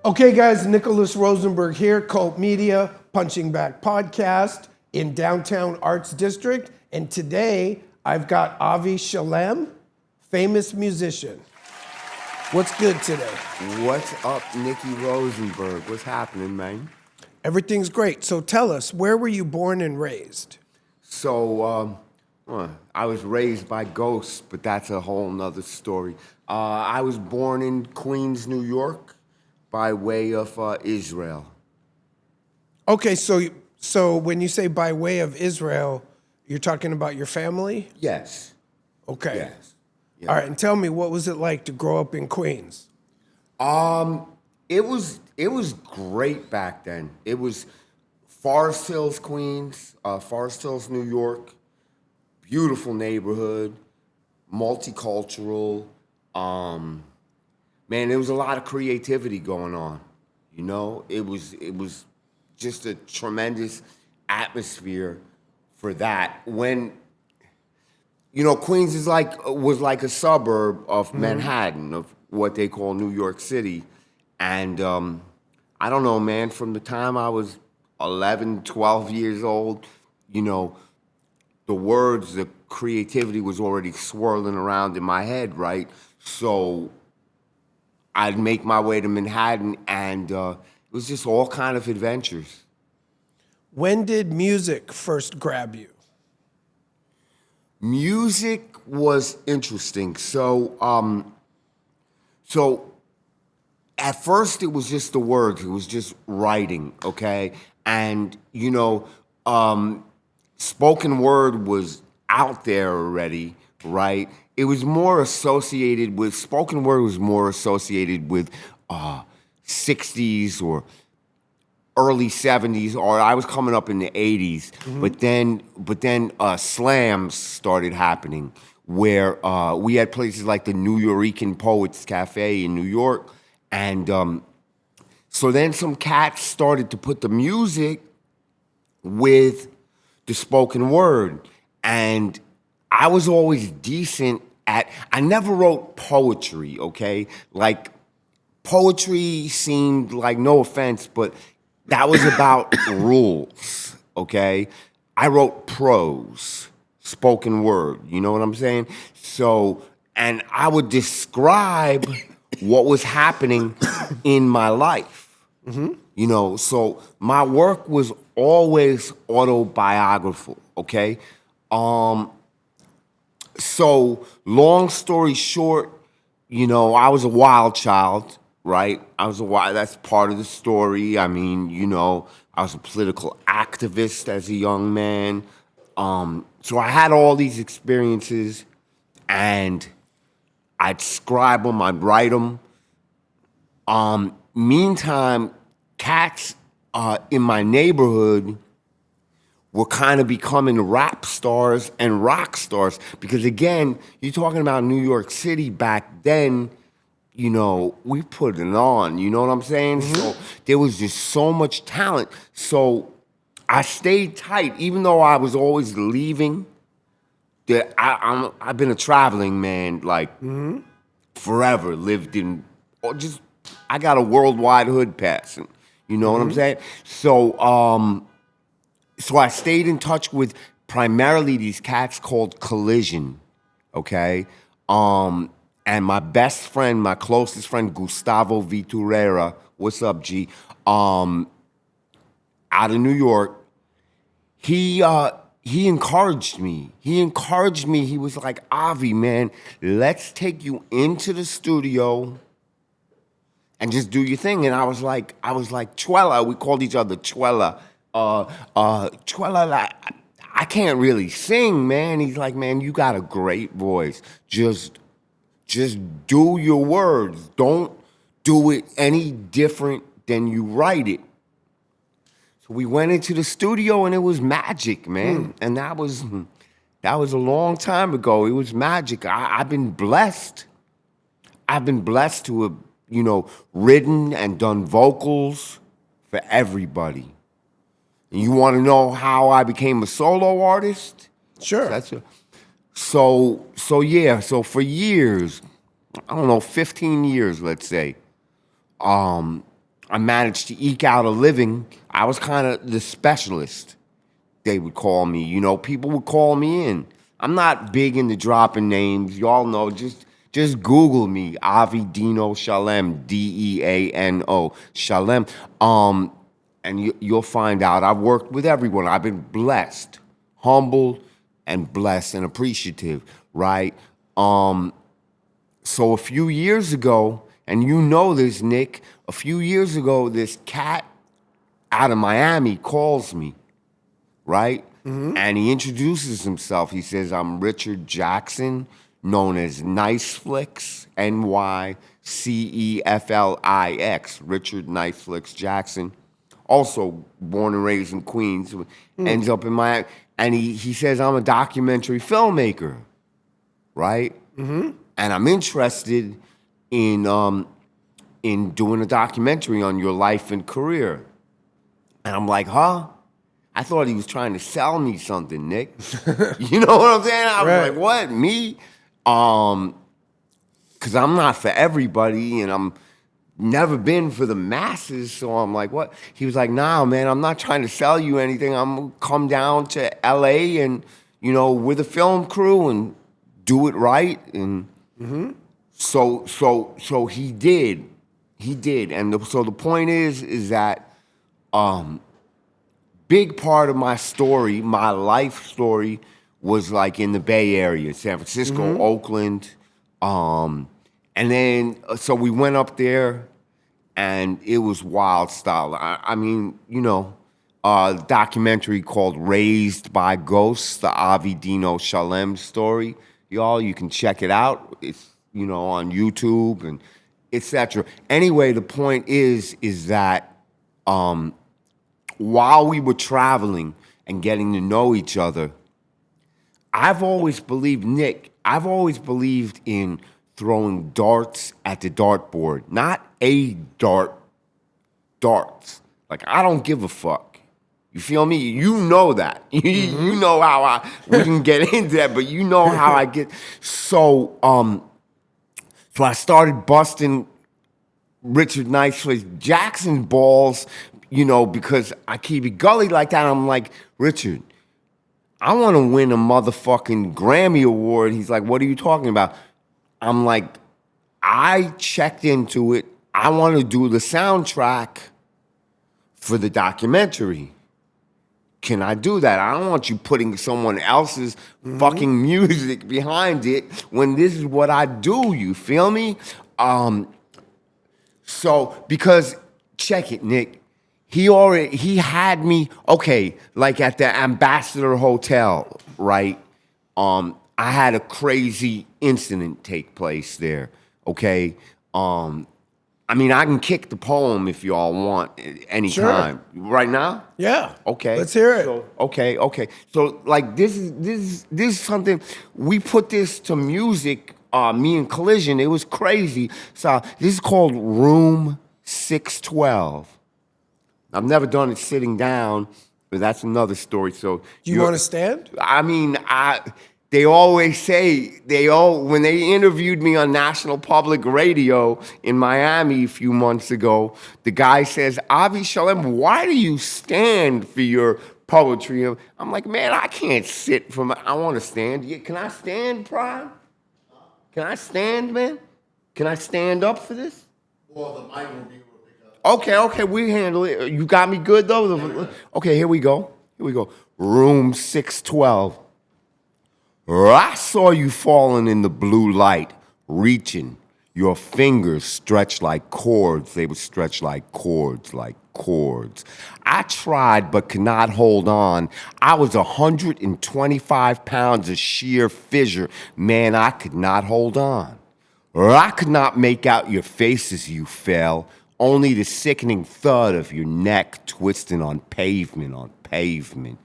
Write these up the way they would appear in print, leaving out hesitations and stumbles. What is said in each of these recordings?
Okay, guys, Nicholas Rosenberg here, Cult Media, Punching Back Podcast in Downtown Arts District. And today I've got Avi Shalem, famous musician. What's good today? What's up, Nicky Rosenberg? What's happening, man? Everything's great. So tell us, where were you born and raised? So, I was raised by ghosts, but that's a whole nother story. I was born in Queens, New York, by way of Israel. Okay, so when you say by way of Israel, you're talking about your family? Yes. Okay. Yes. All right, and tell me, what was it like to grow up in Queens? It was great back then. It was Forest Hills, Queens, Forest Hills, New York. Beautiful neighborhood, multicultural. Man, there was a lot of creativity going on. You know, it was just a tremendous atmosphere for that. When, you know, Queens was like a suburb of Manhattan, of what they call New York City. And I don't know, man, from the time I was 11, 12 years old, you know, the creativity was already swirling around in my head, right? So I'd make my way to Manhattan, and it was just all kind of adventures. When did music first grab you? Music was interesting. So at first it was just the words. It was just writing, okay? And, you know, spoken word was out there already, right? It was more associated with, spoken word was more associated with 60s or early 70s, or I was coming up in the 80s. But then slams started happening where we had places like the New Yorican Poets Cafe in New York. And so then some cats started to put the music with the spoken word. And I was always decent at, I never wrote poetry, okay? Like, poetry seemed like, no offense, but that was about rules, okay? I wrote prose, spoken word, you know what I'm saying? So, and I would describe what was happening in my life, you know? So my work was always autobiographical, okay? So long story short, you know, I was a wild child, right? That's part of the story. I mean, you know, I was a political activist as a young man. So I had all these experiences, and I'd scribe them, I'd write them. Meantime, cats in my neighborhood were kind of becoming rap stars and rock stars. Because again, you're talking about New York City back then, you know, we put it on, you know what I'm saying? So there was just so much talent. So I stayed tight, even though I was always leaving. I've been a traveling man, like, forever, lived in, or just, I got a worldwide hood pass, and you know what I'm saying? So I stayed in touch with primarily these cats called Collision, okay? And my best friend, my closest friend, Gustavo Viturera, what's up, G? Out of New York, he encouraged me. He was like, Avi, man, let's take you into the studio and just do your thing. And I was like, Chuela. We called each other Chuela. Chuela, like, I can't really sing, man. He's like, man, you got a great voice. Just do your words. Don't do it any different than you write it. So we went into the studio, and it was magic, man. And that was a long time ago. It was magic. I've been blessed. I've been blessed to have, you know, written and done vocals for everybody. And you want to know how I became a solo artist? Sure. So for years, I don't know, 15 years, let's say, I managed to eke out a living. I was kind of the specialist, they would call me. You know, people would call me in. I'm not big into dropping names. Y'all know, just Google me, AVI DEANO SHALEM, DEANO Shalem. And you'll find out I've worked with everyone. I've been blessed, humbled, and blessed and appreciative, right? So a few years ago, and you know this, Nick, a few years ago, this cat out of Miami calls me, right? Mm-hmm. And he introduces himself. He says, I'm Richard Jackson, known as Niceflix, Nyceflix, Richard Niceflix Jackson. Also born and raised in Queens, ends up in Miami. And he says, I'm a documentary filmmaker, right? Mm-hmm. And I'm interested in doing a documentary on your life and career. And I'm like, huh? I thought he was trying to sell me something, Nick. You know what I'm saying? I was like, what, me? Because I'm not for everybody, and I'm never been for the masses, so I'm like, what? He was like, nah, man, I'm not trying to sell you anything. I'm going to come down to L.A. and, you know, with a film crew and do it right. And so he did. He did. And so the point is that big part of my story, my life story, was like in the Bay Area, San Francisco, Oakland. And then, so we went up there, and it was wild style. I mean, you know, a documentary called Raised by Ghosts, the AVI DEANO SHALEM story. Y'all, you can check it out. It's, you know, on YouTube and etc. Anyway, the point is that while we were traveling and getting to know each other, I've always believed, Nick, I've always believed in throwing darts at the dartboard, not a darts. Like, I don't give a fuck. You feel me? You know that. You know how we can get into that, but you know how I get. So I started busting Richard Niceflix Jackson balls, you know, because I keep it gully like that. I'm like, Richard, I want to win a motherfucking Grammy Award. He's like, what are you talking about? I'm like, I checked into it. I want to do the soundtrack for the documentary. Can I do that? I don't want you putting someone else's fucking music behind it when this is what I do. You feel me? So, because, check it, Nick. He had me, okay, like at the Ambassador Hotel, right? I had a crazy incident take place there, okay? I mean, I can kick the poem if y'all want anytime. Sure. Right now? Yeah. Okay. Let's hear it. So, okay. So, like, this is something, we put this to music, me and Collision. It was crazy. So, this is called Room 612. I've never done it sitting down, but that's another story. So, you want to stand? I mean, they always say, when they interviewed me on National Public Radio in Miami a few months ago, the guy says, Avi Shalem, why do you stand for your poetry? I'm like, man, I can't sit I want to stand. Can I stand, Prime? Can I stand, man? Can I stand up for this? Well, the mic will be able to pick up. Okay, we handle it. You got me good, though? Okay, here we go. Room 612. I saw you falling in the blue light, reaching. Your fingers stretched like cords. They would stretch like cords. I tried but could not hold on. I was 125 pounds of sheer fissure. Man, I could not hold on. I could not make out your face as you fell, only the sickening thud of your neck twisting on pavement.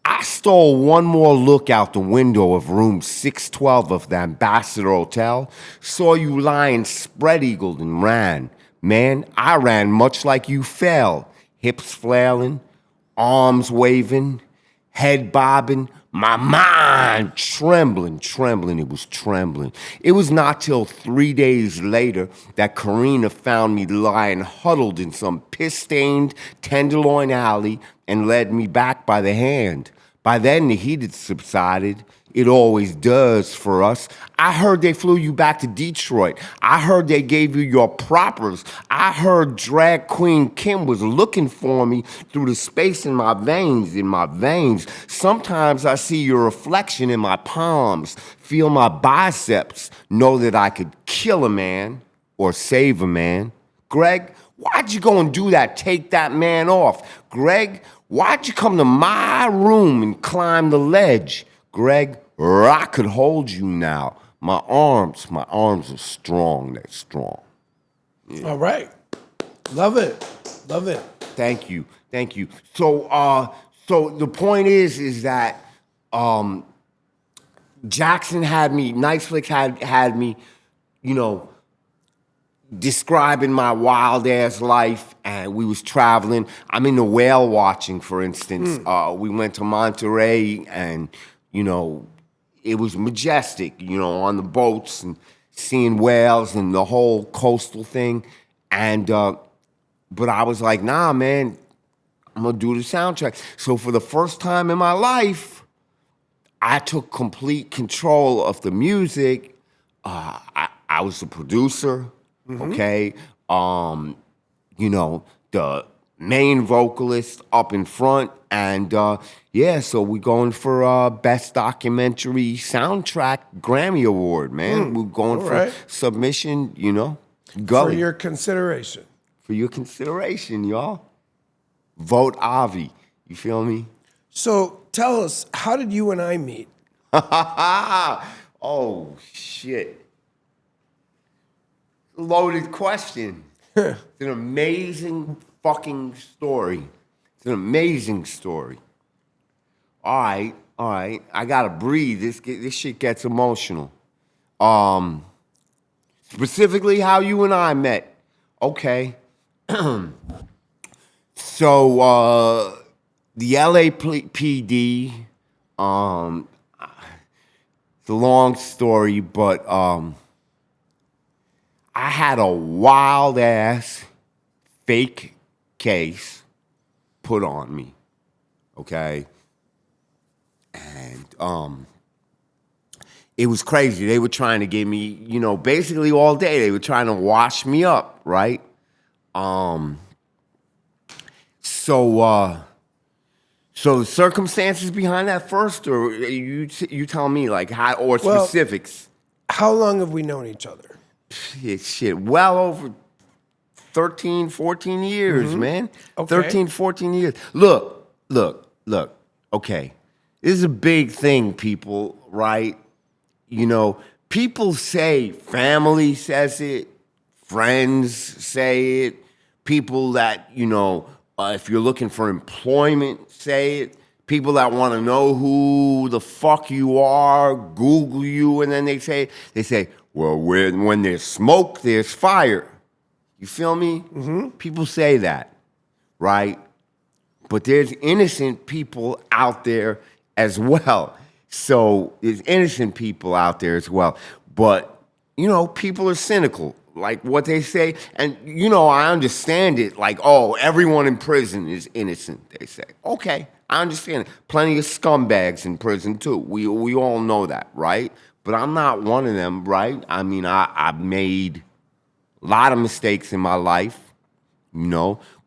I stole one more look out the window of room 612 of the Ambassador Hotel, saw you lying spread-eagled and ran. Man, I ran much like you fell, hips flailing, arms waving, head bobbing, my mind trembling. It was trembling. It was not till 3 days later that Karina found me lying huddled in some piss-stained Tenderloin alley and led me back by the hand. By then, the heat had subsided. It always does for us. I heard they flew you back to Detroit. I heard they gave you your propers. I heard drag queen Kim was looking for me through the space in my veins. Sometimes I see your reflection in my palms, feel my biceps, know that I could kill a man or save a man. Greg, why'd you go and do that? Take that man off. Greg, why'd you come to my room and climb the ledge? Greg, I could hold you now. My arms are strong. They're strong. Yeah. All right. Love it. Thank you. So the point is that Jackson had me, Niceflix had me, describing my wild ass life, and we was traveling. I'm into whale watching, for instance. We went to Monterey, and it was majestic, on the boats and seeing whales and the whole coastal thing. And but I was like, nah, man, I'm gonna do the soundtrack. So for the first time in my life, I took complete control of the music. I was the producer, okay? The main vocalist up in front, and so we're going for Best Documentary Soundtrack Grammy Award, man. We're going for submission, For your consideration. For your consideration, y'all. Vote AVI. You feel me? So tell us, how did you and I meet? Oh, shit. Loaded question. It's an amazing fucking story. It's an amazing story. All right. I gotta breathe. This shit gets emotional. Specifically, how you and I met. Okay. So the LAPD. It's a long story, but I had a wild ass fake case put on me, okay? And it was crazy. They were trying to get me, basically all day. They were trying to wash me up, right? So the circumstances behind that first, or you tell me, like, how, or specifics. How long have we known each other? Shit, well over 13, 14 years, man. Okay. 13, 14 years. Look. Okay. This is a big thing, people, right? People say, family says it, friends say it, people that, if you're looking for employment, say it, people that want to know who the fuck you are, Google you, and then they say, well, when there's smoke, there's fire. You feel me? Mm-hmm. People say that, right? But there's innocent people out there as well. So there's innocent people out there as well. But, people are cynical, like what they say. And, I understand it. Like, oh, everyone in prison is innocent, they say. Okay, I understand it. Plenty of scumbags in prison, too. We all know that, right? But I'm not one of them, right? I mean, I've made a lot of mistakes in my life,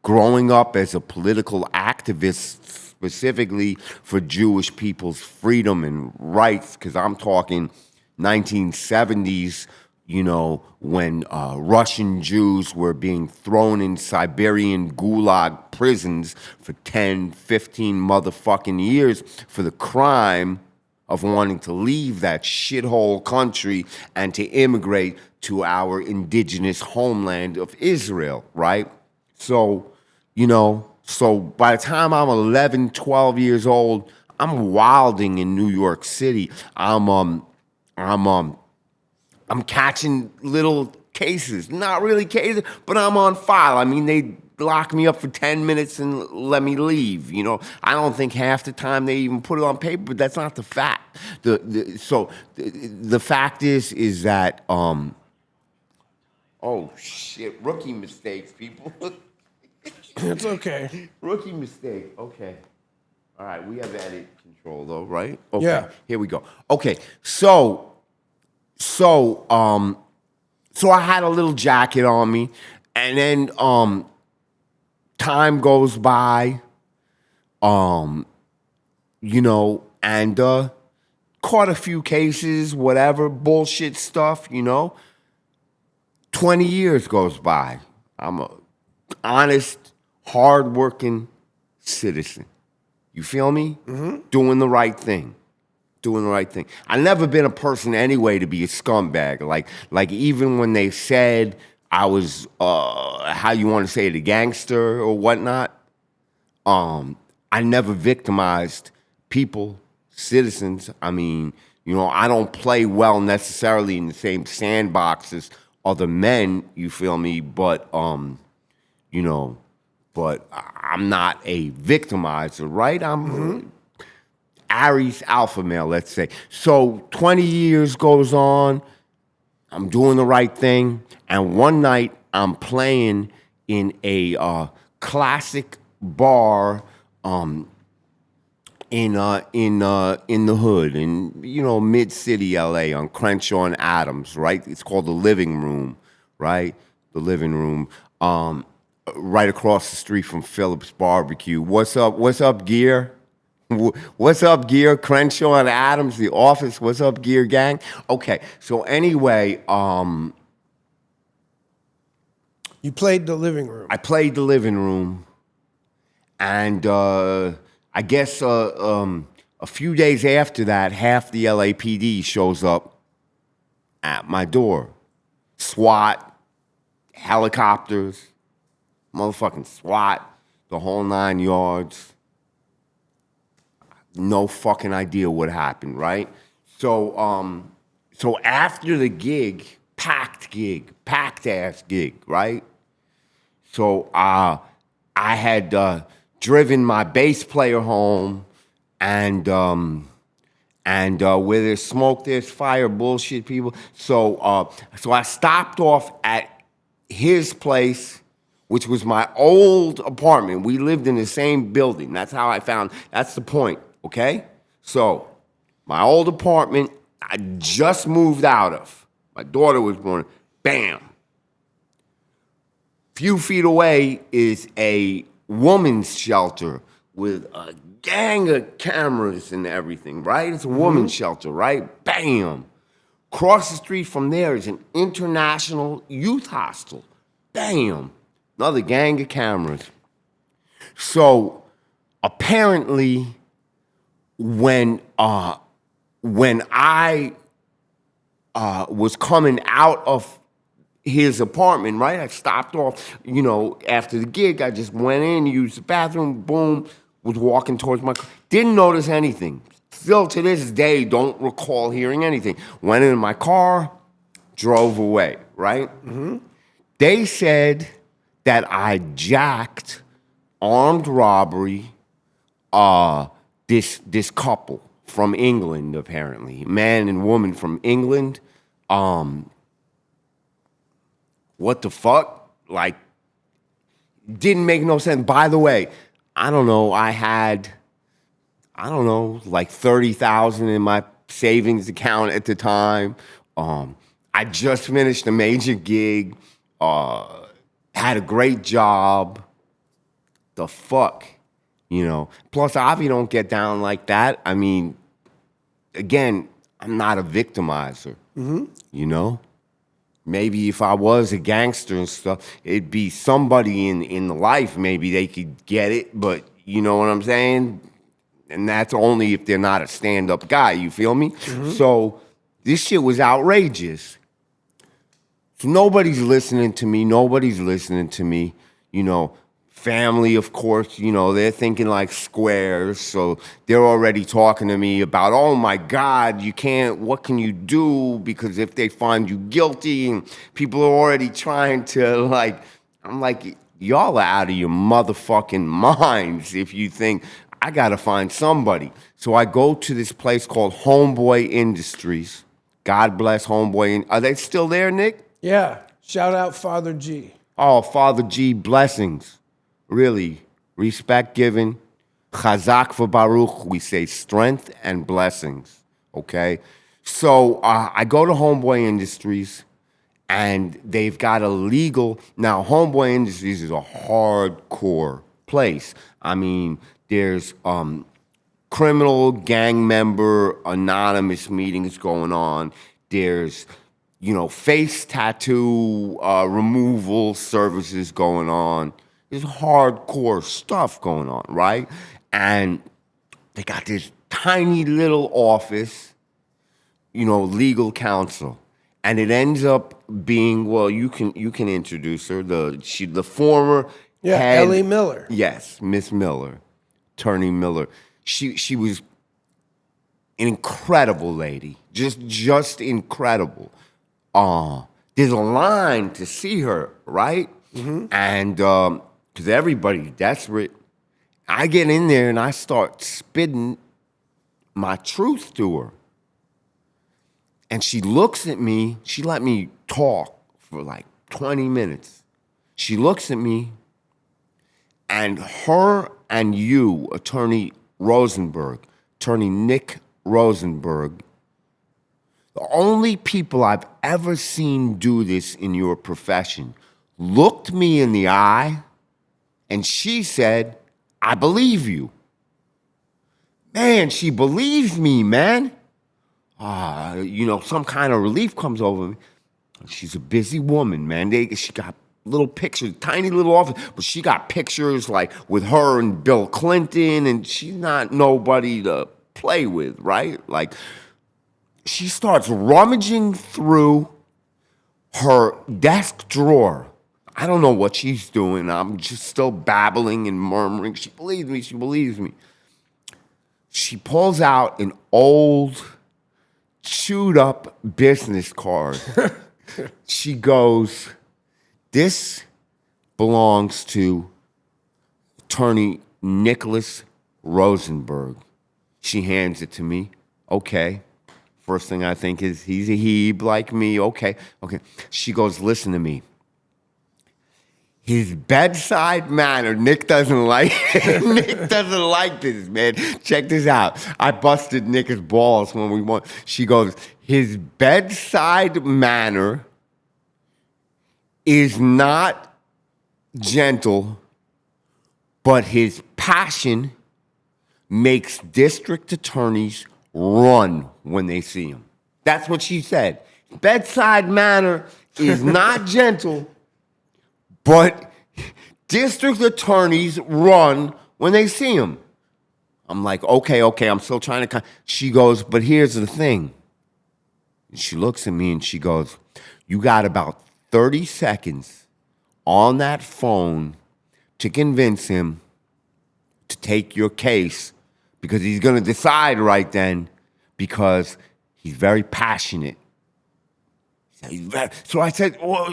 growing up as a political activist specifically for Jewish people's freedom and rights, because I'm talking 1970s, when Russian Jews were being thrown in Siberian gulag prisons for 10, 15 motherfucking years for the crime of wanting to leave that shithole country and to immigrate to our indigenous homeland of Israel, right? So, so by the time I'm 11, 12 years old, I'm wilding in New York City. I'm catching little cases, not really cases, but I'm on file. I mean, lock me up for 10 minutes and let me leave. You know, I don't think half the time they even put it on paper, but that's not the fact. The fact is that, oh shit, rookie mistakes, people. It's okay. Rookie mistake, okay. All right, we have edit control though, right? Okay, Yeah. here we go. Okay, so I had a little jacket on me, and then time goes by, you know, and caught a few cases, whatever, bullshit stuff, you know. 20 years goes by. I'm a honest, hardworking citizen. You feel me? Mm-hmm. Doing the right thing. Doing the right thing. I've never been a person anyway to be a scumbag. Like even when they said I was, how you want to say it, a gangster or whatnot, I never victimized people, citizens. I mean, you know, I don't play well necessarily in the same sandbox as other men, you feel me? But, you know, but I'm not a victimizer, right? I'm Aries alpha male, let's say. So 20 years goes on, I'm doing the right thing, and one night I'm playing in a classic bar in the hood, in, you know, mid-city LA on Crenshaw and Adams, right? It's called the Living Room, right? The Living Room. Right across the street from Phillips Barbecue. What's up, Gear? What's up, Gear? Crenshaw and Adams, the office. What's up, Gear gang? Okay, so anyway, You played the living room. I played the Living Room, and I guess a few days after that, half the LAPD shows up at my door. SWAT, helicopters, motherfucking SWAT, the whole 9 yards. No fucking idea what happened, right? So after the gig, packed ass gig, right? So I had driven my bass player home, and where there's smoke, there's fire, bullshit, people. So I stopped off at his place, which was my old apartment. We lived in the same building. That's how I found, that's the point, okay? So, my old apartment, I just moved out of. My daughter was born, bam. Few feet away is a woman's shelter with a gang of cameras and everything, right? It's a woman's shelter, right? Bam. Across the street from there is an international youth hostel. Bam. Another gang of cameras. So apparently, when I was coming out of his apartment, right? I stopped off, you know, after the gig. I just went in, used the bathroom, boom, was walking towards my car. Didn't notice anything. Still to this day, don't recall hearing anything. Went in my car, drove away, right? Mm-hmm. They said that I jacked, armed robbery, this couple from England, apparently. Man and woman from England. What the fuck? Like, didn't make no sense. By the way, I don't know, I had, like 30,000 in my savings account at the time. I just finished a major gig. Had a great job. The fuck, you know. Plus, Avi don't get down like that. I mean, again, I'm not a victimizer, you know. Maybe if I was a gangster and stuff, it'd be somebody in the life. Maybe they could get it, but you know what I'm saying? And that's only if they're not a stand-up guy, you feel me? So this shit was outrageous. So nobody's listening to me. You know, family, of course, you know, they're thinking like squares. So they're already talking to me about, oh my God, you can't, what can you do? Because if they find you guilty, and people are already trying to like, I'm like, y'all are out of your motherfucking minds if you think I gotta find somebody. So I go to this place called Homeboy Industries. God bless Homeboy. Are they still there, Nick? Yeah. Shout out Father G. Oh, Father G, blessings. Really, respect given. Chazak for Baruch, we say strength and blessings, okay? So I go to Homeboy Industries, and they've got a legal... Now, Homeboy Industries is a hardcore place. I mean, there's criminal gang member anonymous meetings going on. There's, face tattoo removal services going on. There's hardcore stuff going on, right? And they got this tiny little office, legal counsel. And it ends up being, well, you can introduce her. The former head, Ellie Miller. Yes, Miss Miller, Attorney Miller. She was an incredible lady, just incredible. There's a line to see her, right? Mm-hmm. And because everybody's desperate, I get in there and I start spitting my truth to her. And she looks at me. She let me talk for like 20 minutes. She looks at me, and her and you, Attorney Nick Rosenberg, the only people I've ever seen do this in your profession, looked me in the eye, and she said, I believe you. Man, she believes me, man. Some kind of relief comes over me. She's a busy woman, man. She got little pictures, tiny little office, but she got pictures like with her and Bill Clinton, and she's not nobody to play with, right? Like, she starts rummaging through her desk drawer. I don't know what she's doing. I'm just still babbling and murmuring. She believes me. She believes me. She pulls out an old, chewed up business card. She goes, this belongs to Attorney Nicholas Rosenberg. She hands it to me. Okay. First thing I think is he's a Heb like me. Okay. She goes, listen to me. His bedside manner, Nick doesn't like Nick doesn't like this, man. Check this out. I busted Nick's balls when we won. She goes, his bedside manner is not gentle, but his passion makes district attorneys run when they see him. That's what she said. Bedside manner is not gentle, but district attorneys run when they see him. I'm like, okay, I'm still trying to... She goes, but here's the thing. And she looks at me and she goes, you got about 30 seconds on that phone to convince him to take your case, because he's going to decide right then, because he's very passionate. So I said, well,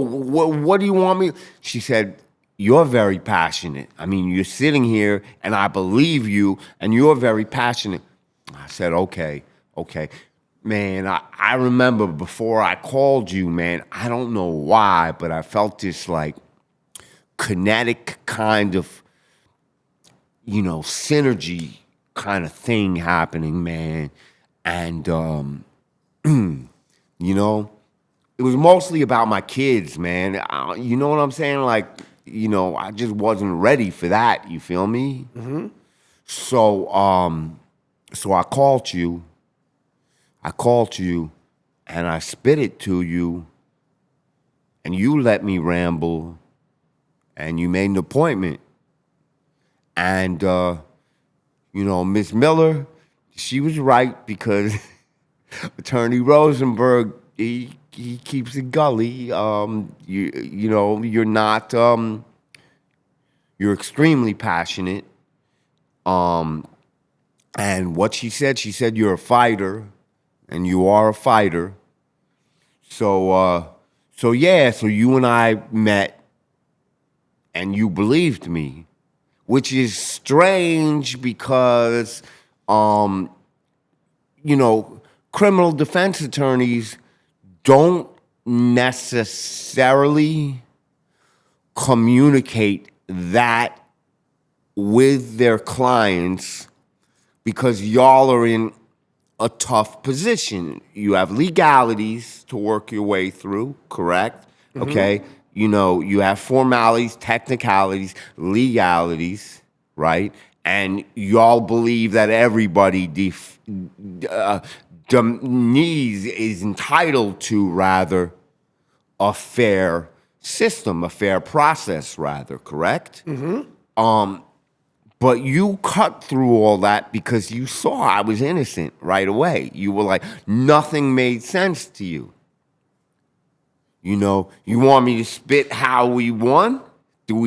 what do you want me? She said, you're very passionate. I mean, you're sitting here and I believe you and you're very passionate. I said, okay. Man, I remember before I called you, man, I don't know why, but I felt this like kinetic kind of, synergy kind of thing happening, man. And, it was mostly about my kids, man. You know what I'm saying? Like, I just wasn't ready for that. You feel me? Mm-hmm. So I called you. And I spit it to you. And you let me ramble. And you made an appointment. And, Miss Miller, she was right, because Attorney Rosenberg, he keeps it gully. You're not. You're extremely passionate. And what she said you're a fighter, and you are a fighter. So you and I met, and you believed me, which is strange because, criminal defense attorneys don't necessarily communicate that with their clients because y'all are in a tough position. You have legalities to work your way through, correct? Okay. You have formalities, technicalities, legalities, right? And y'all believe that everybody is entitled to, rather, a fair system, a fair process, rather, correct? But you cut through all that because you saw I was innocent right away. You were like, nothing made sense to you. You want me to spit how we won?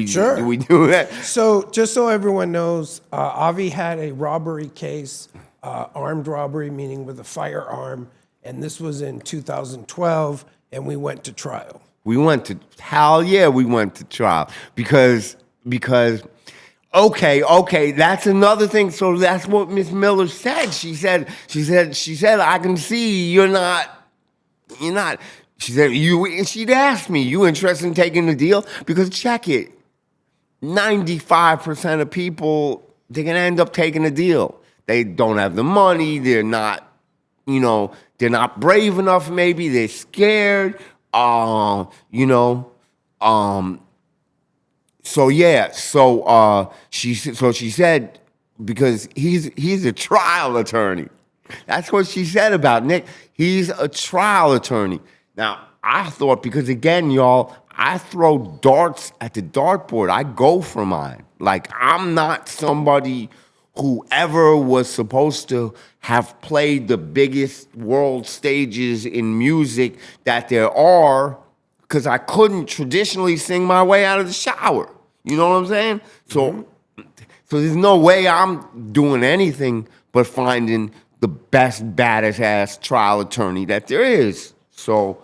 Sure. Do we do that? So just so everyone knows, Avi had a robbery case, armed robbery, meaning with a firearm, and this was in 2012, and we went to trial. We went to trial because okay, that's another thing. So that's what Miss Miller said. She said, I can see you're not. She said, she'd asked me, you interested in taking the deal? Because check it, 95% of people, they're gonna end up taking a deal. They don't have the money, they're not brave enough, maybe, they're scared, she said, because he's a trial attorney. That's what she said about Nick. He's a trial attorney. Now, I thought, because again, y'all, I throw darts at the dartboard. I go for mine. Like, I'm not somebody who ever was supposed to have played the biggest world stages in music that there are, because I couldn't traditionally sing my way out of the shower. You know what I'm saying? So there's no way I'm doing anything but finding the best, baddest ass trial attorney that there is. So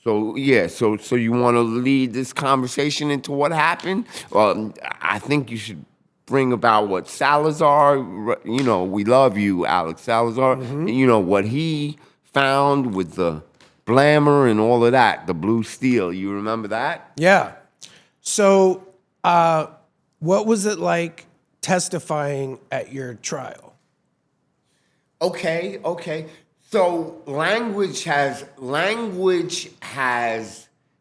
you want to lead this conversation into what happened? I think you should bring about what Salazar, we love you, Alex Salazar, what he found with the Blammer and all of that, the blue steel. You remember that? Yeah. So what was it like testifying at your trial? Okay. So language has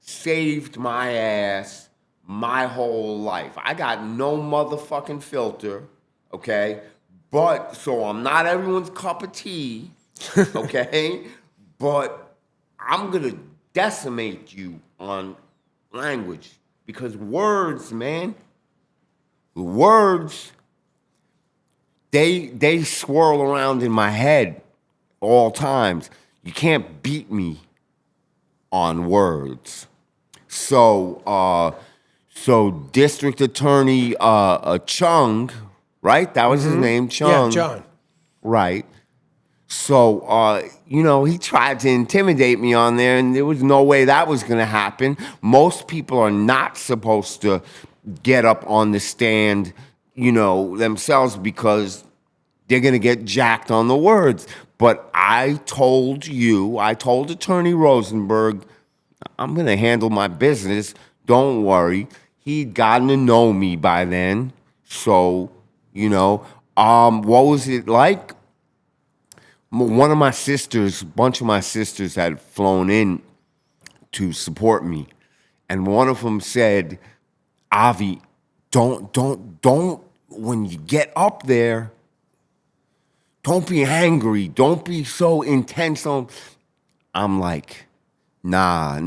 saved my ass my whole life. I got no motherfucking filter, okay? But, so I'm not everyone's cup of tea, okay? But I'm gonna decimate you on language because words, man, they swirl around in my head all times. You can't beat me on words. So District Attorney Chung, right? That was his name, Chung. Yeah, John. Right. So, he tried to intimidate me on there, and there was no way that was going to happen. Most people are not supposed to get up on the stand, themselves, because they're going to get jacked on the words. But I told Attorney Rosenberg, I'm going to handle my business. Don't worry. He'd gotten to know me by then. So, what was it like? One of my sisters, a bunch of my sisters had flown in to support me. And one of them said, Avi, don't, when you get up there, don't be angry. Don't be so intense. I'm like, nah,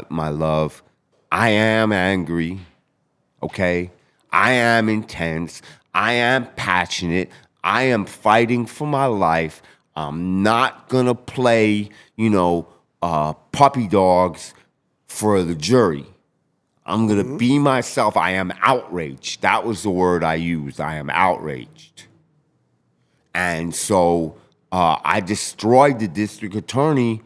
my love. I am angry, okay? I am intense. I am passionate. I am fighting for my life. I'm not gonna play, puppy dogs for the jury. I'm gonna be myself. I am outraged. That was the word I used. I am outraged. And so I destroyed the district attorney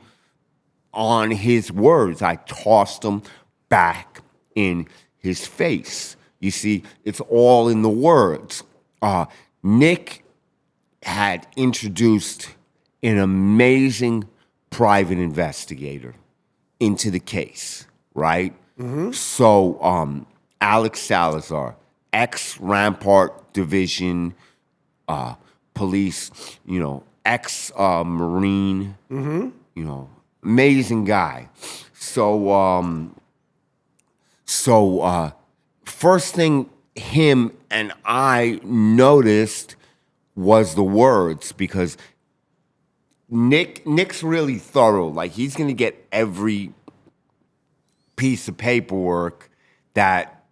on his words. I tossed them back in his face. You see, it's all in the words. Nick had introduced an amazing private investigator into the case, right? So Alex Salazar, ex-Rampart Division police, ex-Marine, amazing guy. So first thing him and I noticed was the words, because Nick's really thorough. Like, he's gonna get every piece of paperwork that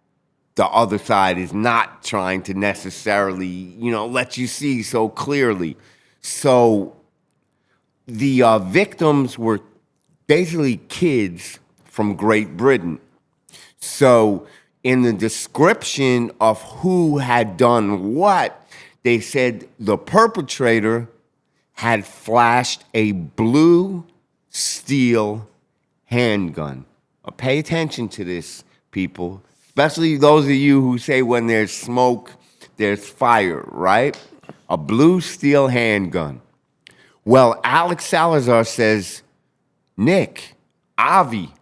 the other side is not trying to necessarily, let you see so clearly. So the victims were basically kids from Great Britain. So in the description of who had done what, they said the perpetrator had flashed a blue steel handgun. Pay attention to this, people, especially those of you who say when there's smoke, there's fire, right? A blue steel handgun. Well, Alex Salazar says, Nick, Avi,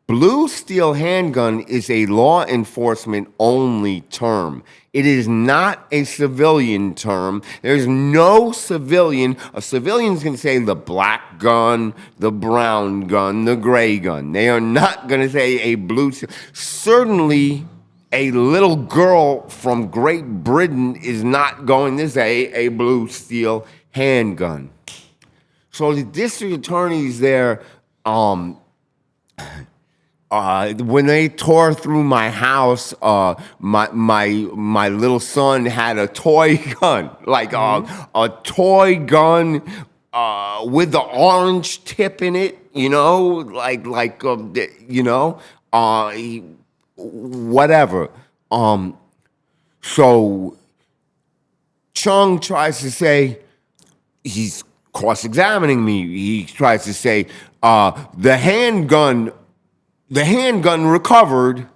blue steel handgun is a law enforcement only term. It is not a civilian term. There's no civilian. A civilian's going to say the black gun, the brown gun, the gray gun. They are not going to say a blue steel. Certainly, a little girl from Great Britain is not going to say a blue steel handgun. So the district attorneys there, when they tore through my house, my little son had a toy gun, like a toy gun with the orange tip in it, whatever. So Chung tries to say, he's cross-examining me. He tries to say the handgun recovered.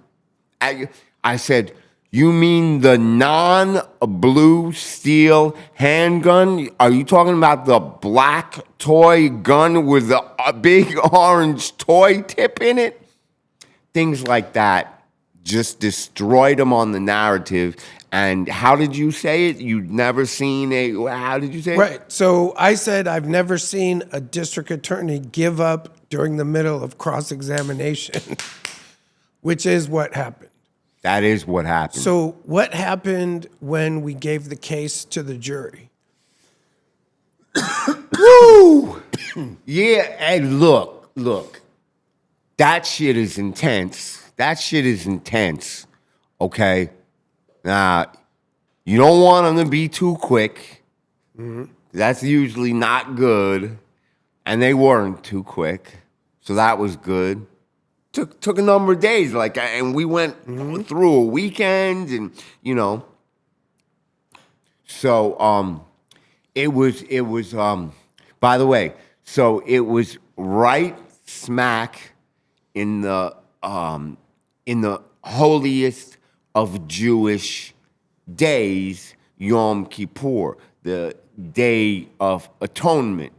I said, you mean the non-blue steel handgun? Are you talking about the black toy gun with a big orange toy tip in it? Things like that just destroyed him on the narrative. And how did you say it? You'd never seen how did you say it? Right. So I said I've never seen a district attorney give up during the middle of cross-examination, which is what happened. That is what happened. So what happened when we gave the case to the jury? Woo! Yeah, and look. That shit is intense. Okay? Now, you don't want them to be too quick. That's usually not good. And they weren't too quick. So that was good. Took a number of days, and we went through a weekend, and So it was by the way, so it was right smack in the holiest of Jewish days, Yom Kippur, the Day of Atonement,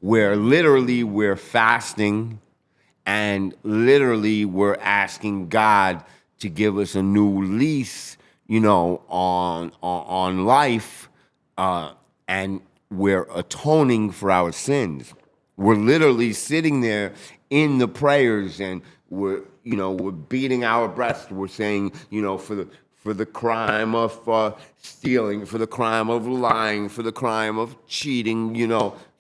where literally we're fasting and literally we're asking God to give us a new lease, on life, and we're atoning for our sins. We're literally sitting there in the prayers, and we're beating our breasts. We're saying, for the crime of stealing, for the crime of lying, for the crime of cheating,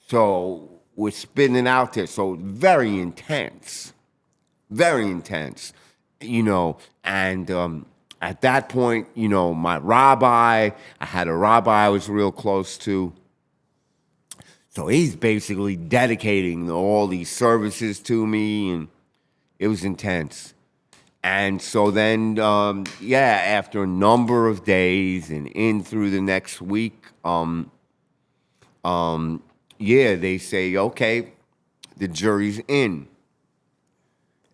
So we're spitting it out there. So very intense, and at that point, my rabbi, I had a rabbi I was real close to. So he's basically dedicating all these services to me, and it was intense. And so then, after a number of days and in through the next week, they say, okay, the jury's in.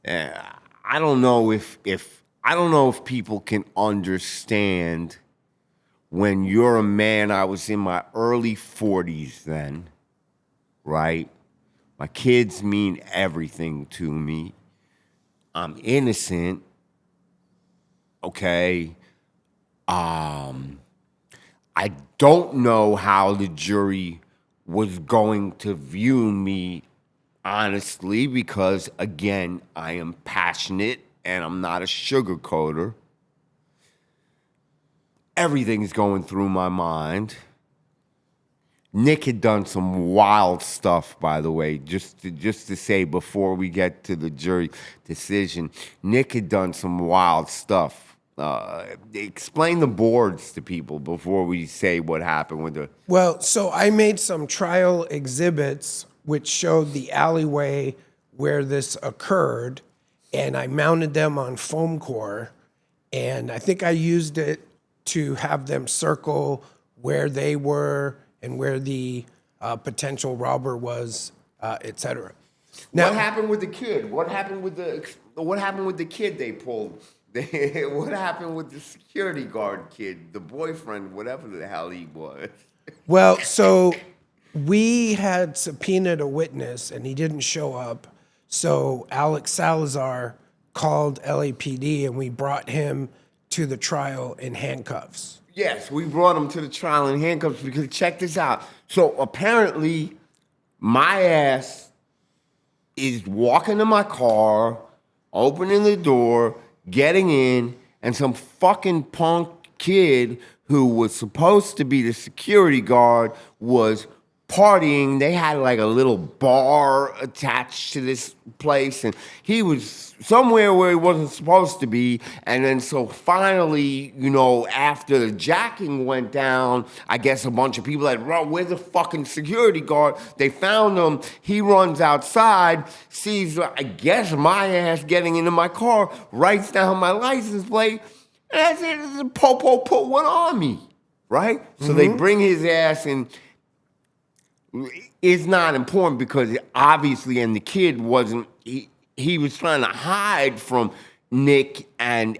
I don't know if I don't know if people can understand when you're a man. I was in my early 40s then, right? My kids mean everything to me. I'm innocent, okay? I don't know how the jury was going to view me, honestly, because, again, I am passionate and I'm not a sugarcoater. Everything's going through my mind. Nick had done some wild stuff, by the way, just to say before we get to the jury decision. Nick had done some wild stuff. Explain the boards to people before we say what happened with the... Well, so I made some trial exhibits which showed the alleyway where this occurred, and I mounted them on foam core, and I think I used it to have them circle where they were and where the potential robber was, etc. Now, what happened with the kid? What happened with the kid they pulled? What happened with the security guard kid, the boyfriend, whatever the hell he was? well, so we had subpoenaed a witness and he didn't show up. So Alex Salazar called LAPD and we brought him to the trial in handcuffs. Yes, we brought him to the trial in handcuffs because check this out. So apparently, my ass is walking to my car, opening the door, getting in, and some fucking punk kid who was supposed to be the security guard was partying. They had like a little bar attached to this place, and he was somewhere where he wasn't supposed to be. And then so finally, you know, after the jacking went down, I guess a bunch of people had run, where's the fucking security guard? They found him. He runs outside, sees, I guess, my ass getting into my car, writes down my license plate, and that's it. The Popo put one on me, right? So they bring his ass in. It's not important because obviously, and the kid wasn't, he was trying to hide from Nick and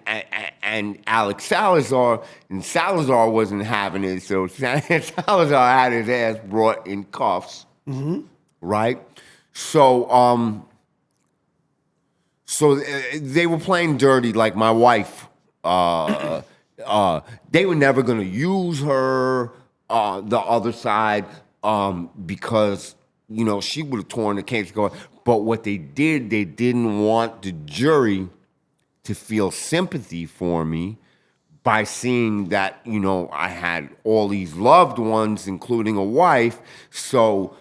Alex Salazar, and Salazar wasn't having it, so Salazar had his ass brought in cuffs, right? So, they were playing dirty, like my wife. They were never gonna use her, the other side, because, you know, she would have torn the case going. But what they did, they didn't want the jury to feel sympathy for me by seeing that, you know, I had all these loved ones, including a wife. So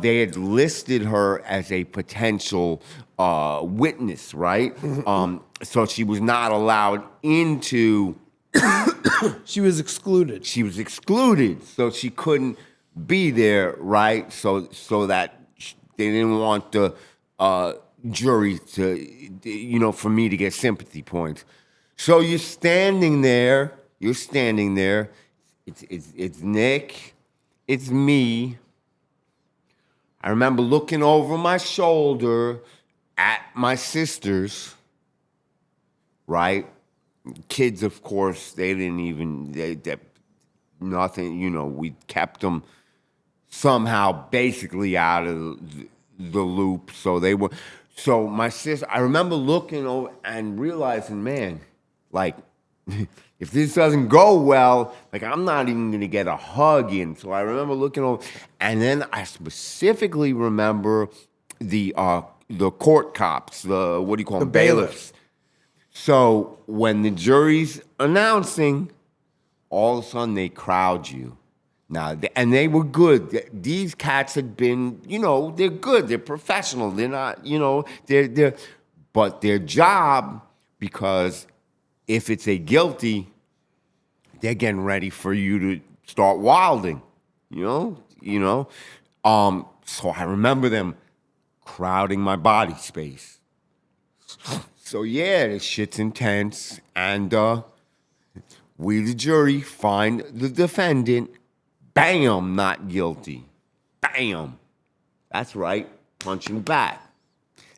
they had listed her as a potential witness, right? So she was not allowed into... She was excluded. She was excluded, so she couldn't be there, right? So that they didn't want the jury to, you know, for me to get sympathy points. So you're standing there. It's Nick. It's me. I remember looking over my shoulder at my sisters, right? Kids, of course, they didn't even, they nothing, you know, we kept them somehow basically out of the loop. So they were, so my sister, I remember looking over and realizing, man, like, if this doesn't go well, like, I'm not even gonna get a hug in. So I remember looking over, and then I specifically remember the court cops, what do you call them? Bailiffs. So when the jury's announcing, all of a sudden they crowd you. Now, and they were good. These cats had been, you know, they're good. They're professional. They're not, you know, but their job, because if it's a guilty, they're getting ready for you to start wilding, you know. So I remember them crowding my body space. So yeah, this shit's intense, and we, the jury, find the defendant. Bam, not guilty. Bam. That's right, punching back.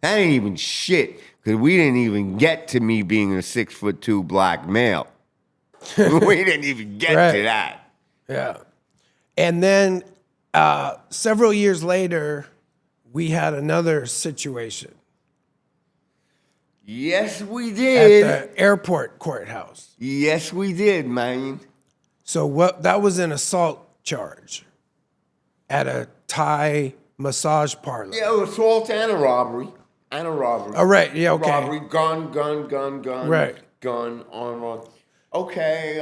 That ain't even shit, Because we didn't even get to me being a 6'2" black male. We didn't even get Right. to that. Yeah. And then several years later, we had another situation Yes, we at did. the airport courthouse. Yes, we did, man. So that was an assault charge at a Thai massage parlor. Yeah, it was assault and a robbery. And a robbery. Oh, right. Yeah, okay. Robbery, gun. Right. Gun, on. Okay.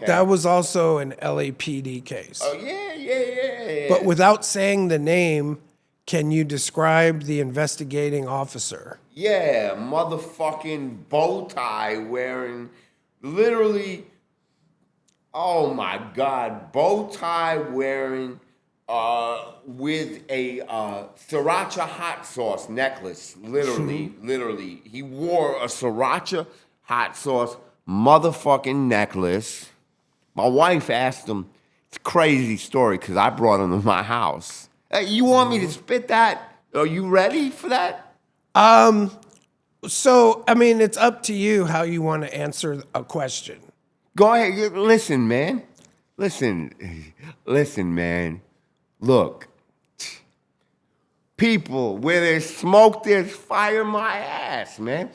That was also an LAPD case. Oh, yeah. But without saying the name, can you describe the investigating officer? Yeah, motherfucking bow tie wearing, literally, oh my God, bow tie wearing with a sriracha hot sauce necklace, literally. He wore a sriracha hot sauce motherfucking necklace. My wife asked him, it's a crazy story because I brought him to my house. Hey, you want me to spit that? Are you ready for that? So, I mean, it's up to you how you want to answer a question. Go ahead. Listen, man. Listen, man. Look. People, where there's smoke, there's fire, my ass, man.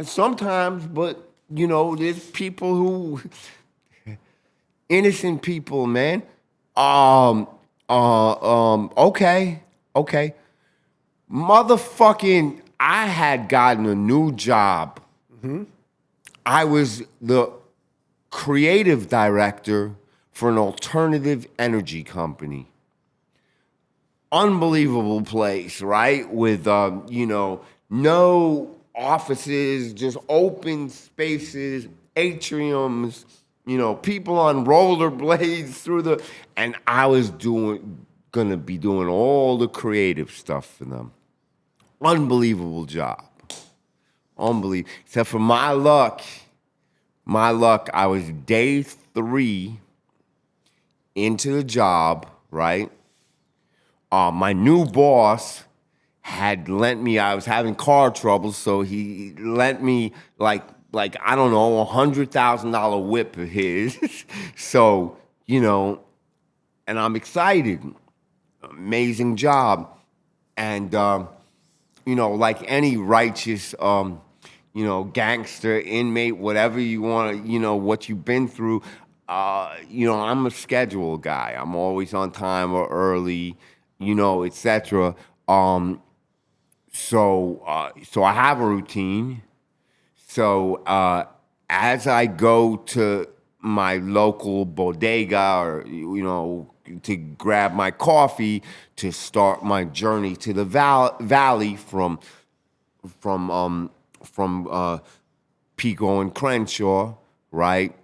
Sometimes, but, you know, there's people who... innocent people, man. Okay. Motherfucking, I had gotten a new job. I was the creative director for an alternative energy company. Unbelievable place, right? With, no offices, just open spaces, atriums, people on rollerblades through the, and I was gonna be doing all the creative stuff for them. Unbelievable job. Unbelievable. Except for my luck, I was day 3 into the job, right? My new boss had lent me, I was having car trouble, so he lent me like I don't know, $100,000 whip of his. So, and I'm excited. Amazing job. And, like any righteous, gangster, inmate, whatever you want to, what you've been through, I'm a schedule guy. I'm always on time or early, etc. So I have a routine. So as I go to my local bodega or, to grab my coffee to start my journey to the valley from Pico and Crenshaw, right?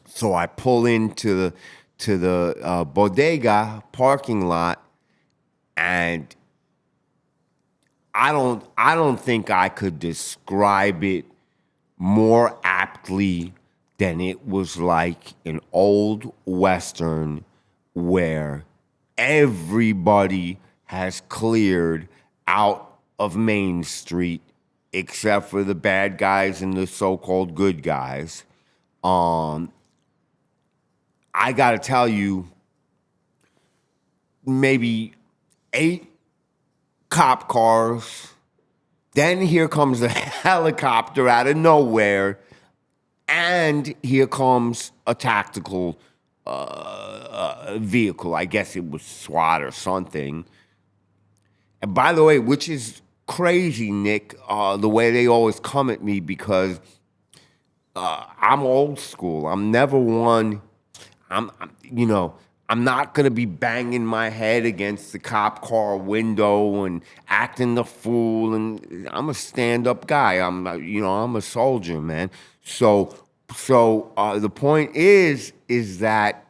So I pull into the bodega parking lot, and I don't think I could describe it more aptly than it was like an old Western where everybody has cleared out of Main Street except for the bad guys and the so-called good guys. I gotta tell you, maybe 8 cop cars. Then here comes a helicopter out of nowhere. And here comes a tactical vehicle. I guess it was SWAT or something. And by the way, which is crazy, Nick, the way they always come at me, because I'm old school. I'm never one. I'm not going to be banging my head against the cop car window and acting the fool. And I'm a stand-up guy. I'm a soldier, man. So the point is that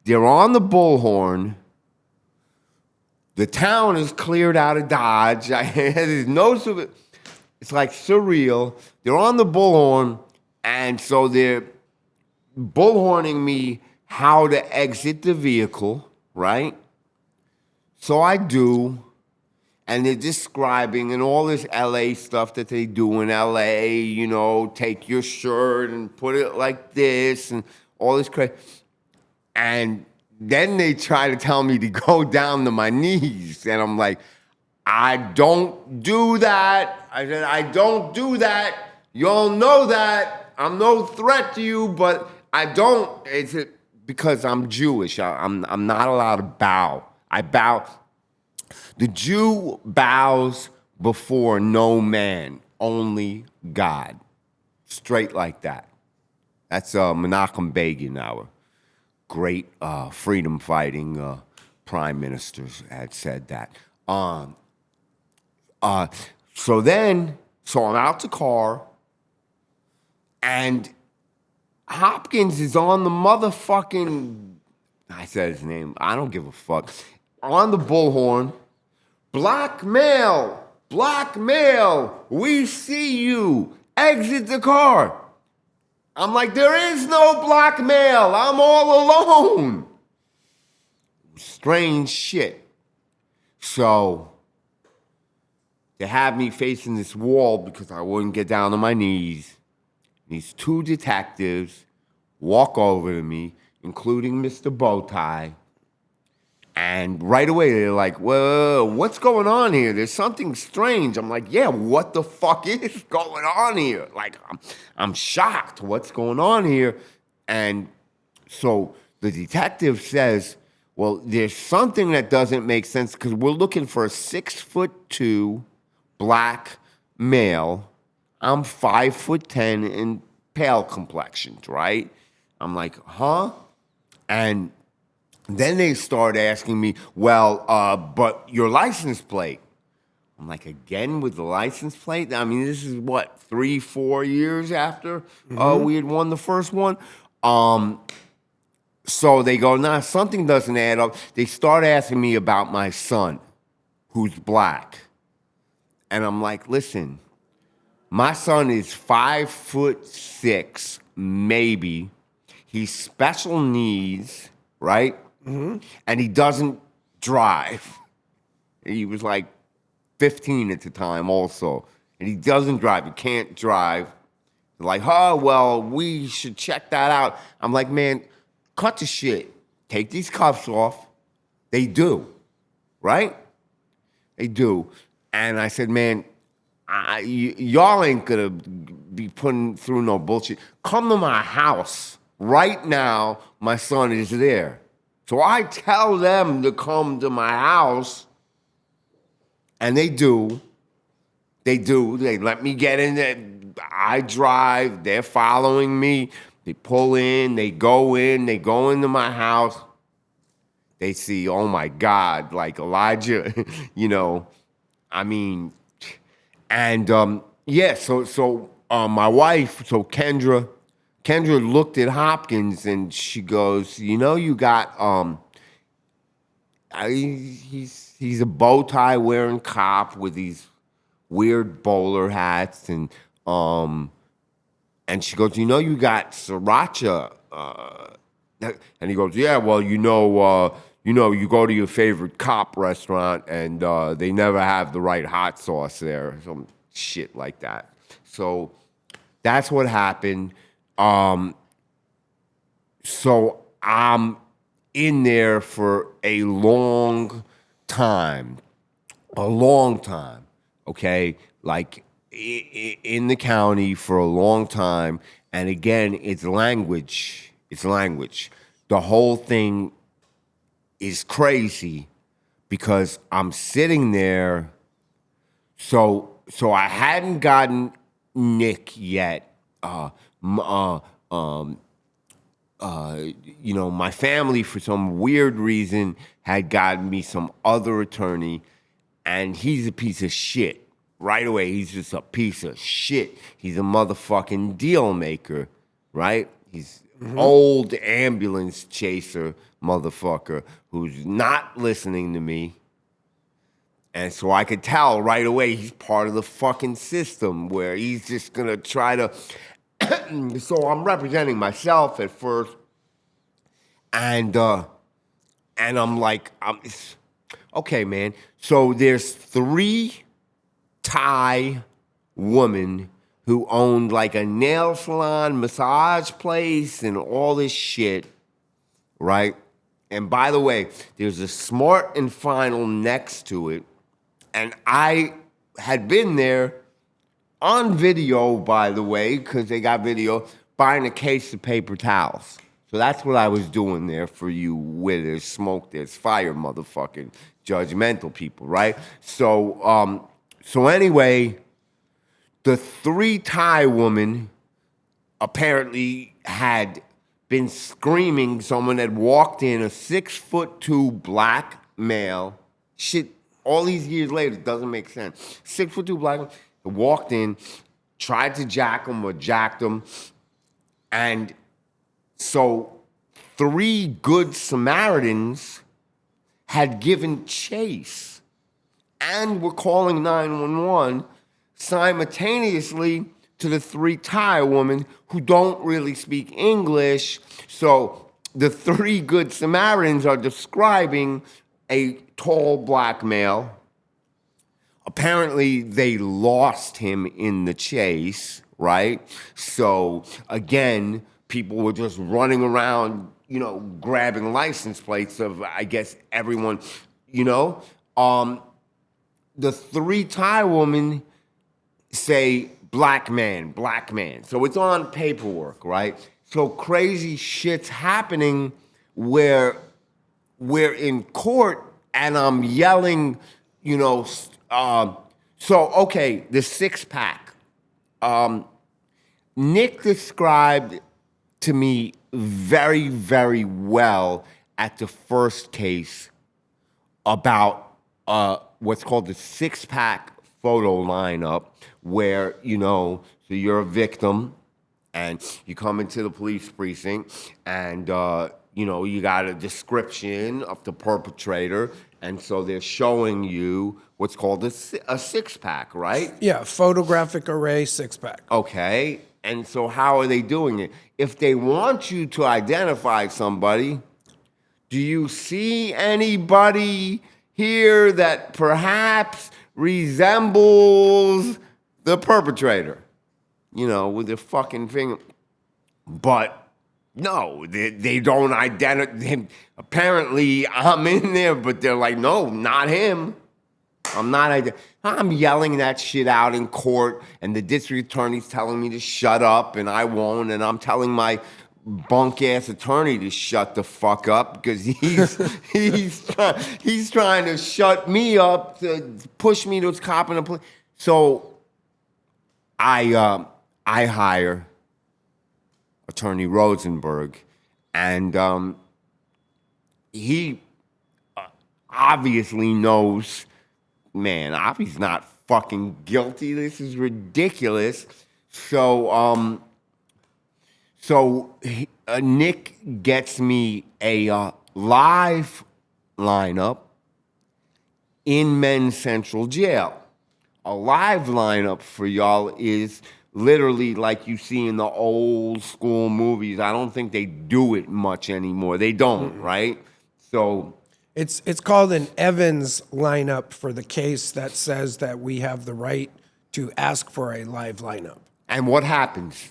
they're on the bullhorn. The town is cleared out of Dodge. There's no, it's like surreal. They're on the bullhorn, and so they're bullhorning me how to exit the vehicle, right? So I do. and they're describing and all this LA stuff that they do in LA, you know, take your shirt and put it like this and all this crazy. And then they try to tell me to go down to my knees. And I'm like, I don't do that. I said, I don't do that. Y'all know that. I'm no threat to you, but I don't. It's because I'm Jewish. I'm not allowed to bow. I bow. The Jew bows before no man, only God. Straight like that. That's Menachem Begin, our great freedom-fighting prime minister, had said that. So I'm out the car, and Hopkins is on the motherfucking, I said his name, I don't give a fuck, on the bullhorn. Black male, we see you. Exit the car. I'm like, there is no black male. I'm all alone. Strange shit. So they have me facing this wall because I wouldn't get down on my knees. These two detectives walk over to me, including Mr. Bowtie. And right away, they're like, well, what's going on here? There's something strange. I'm like, yeah, what the fuck is going on here? Like, I'm shocked. What's going on here? And so the detective says, well, there's something that doesn't make sense because we're looking for a 6'2" black male. I'm 5'10" and pale complexioned, right? I'm like, huh? And then they start asking me, well, but your license plate. I'm like, again with the license plate? I mean, this is what, 3-4 years after we had won the first one? So they go, nah, something doesn't add up. They start asking me about my son, who's black. And I'm like, listen, my son is 5'6", maybe. He's special needs, right? And he doesn't drive. He was like 15 at the time also. And he doesn't drive. He can't drive. They're like, oh, well, we should check that out. I'm like, man, cut the shit. Take these cuffs off. They do, right? They do. And I said, man, y'all ain't gonna be putting through no bullshit. Come to my house right now. My son is there. So I tell them to come to my house, and they do. They do. They let me get in there. I drive. They're following me. They pull in. They go into my house. They see, oh, my God, like Elijah, you know. I mean, and, yeah, so my wife, so Kendra looked at Hopkins and she goes, you know, you got he's a bow tie wearing cop with these weird bowler hats and she goes, you know, you got sriracha, and he goes, yeah, well, you know, you go to your favorite cop restaurant and they never have the right hot sauce there, some shit like that. So that's what happened. So I'm in there for a long time, okay? Like in the county for a long time. And again, it's language. The whole thing is crazy because I'm sitting there. So I hadn't gotten Nick yet. You know, my family, for some weird reason, had gotten me some other attorney, and he's a piece of shit. Right away, he's just a piece of shit. He's a motherfucking deal maker, right? He's old ambulance chaser motherfucker who's not listening to me. And so I could tell right away he's part of the fucking system where he's just gonna try to. So I'm representing myself at first, and I'm like, Okay, man. So there's 3 Thai women who owned like a nail salon, massage place, and all this shit, right? And by the way, there's a Smart and Final next to it. And I had been there on video, by the way, because they got video, buying a case of paper towels. So that's what I was doing there for you where there's smoke, there's fire, motherfucking judgmental people, right? So anyway, the 3 Thai women apparently had been screaming. Someone had walked in, a 6'2" black male. Shit, all these years later, it doesn't make sense. 6'2" black male walked in, tried to jack him or jacked him. And so 3 good Samaritans had given chase and were calling 911 simultaneously to the 3 Thai women who don't really speak English. So the 3 good Samaritans are describing a tall black male. Apparently, they lost him in the chase, right? So again, people were just running around, grabbing license plates of, I guess, everyone, The 3 Thai women say, black man, black man. So it's on paperwork, right? So crazy shit's happening where we're in court and I'm yelling, okay, the 6-pack. Nick described to me very, very well at the first case about what's called the 6-pack photo lineup, where, so you're a victim and you come into the police precinct and, you got a description of the perpetrator. And so they're showing you what's called a 6-pack, right? Yeah, photographic array 6-pack. Okay. And so how are they doing it? If they want you to identify somebody, do you see anybody here that perhaps resembles the perpetrator? With their fucking finger. But no, they don't identify him. Apparently, I'm in there, but they're like, no, not him. I'm yelling that shit out in court, and the district attorney's telling me to shut up, and I won't, and I'm telling my bunk-ass attorney to shut the fuck up because he's trying to shut me up, to push me to his cop and a police. So I hire Attorney Rosenberg, and he obviously knows, man, Avi's not fucking guilty. This is ridiculous. So Nick gets me a live lineup in Men's Central Jail. A live lineup for y'all is literally like you see in the old school movies. I don't think they do it much anymore. They don't, right? So It's called an Evans lineup for the case that says that we have the right to ask for a live lineup. and what happens?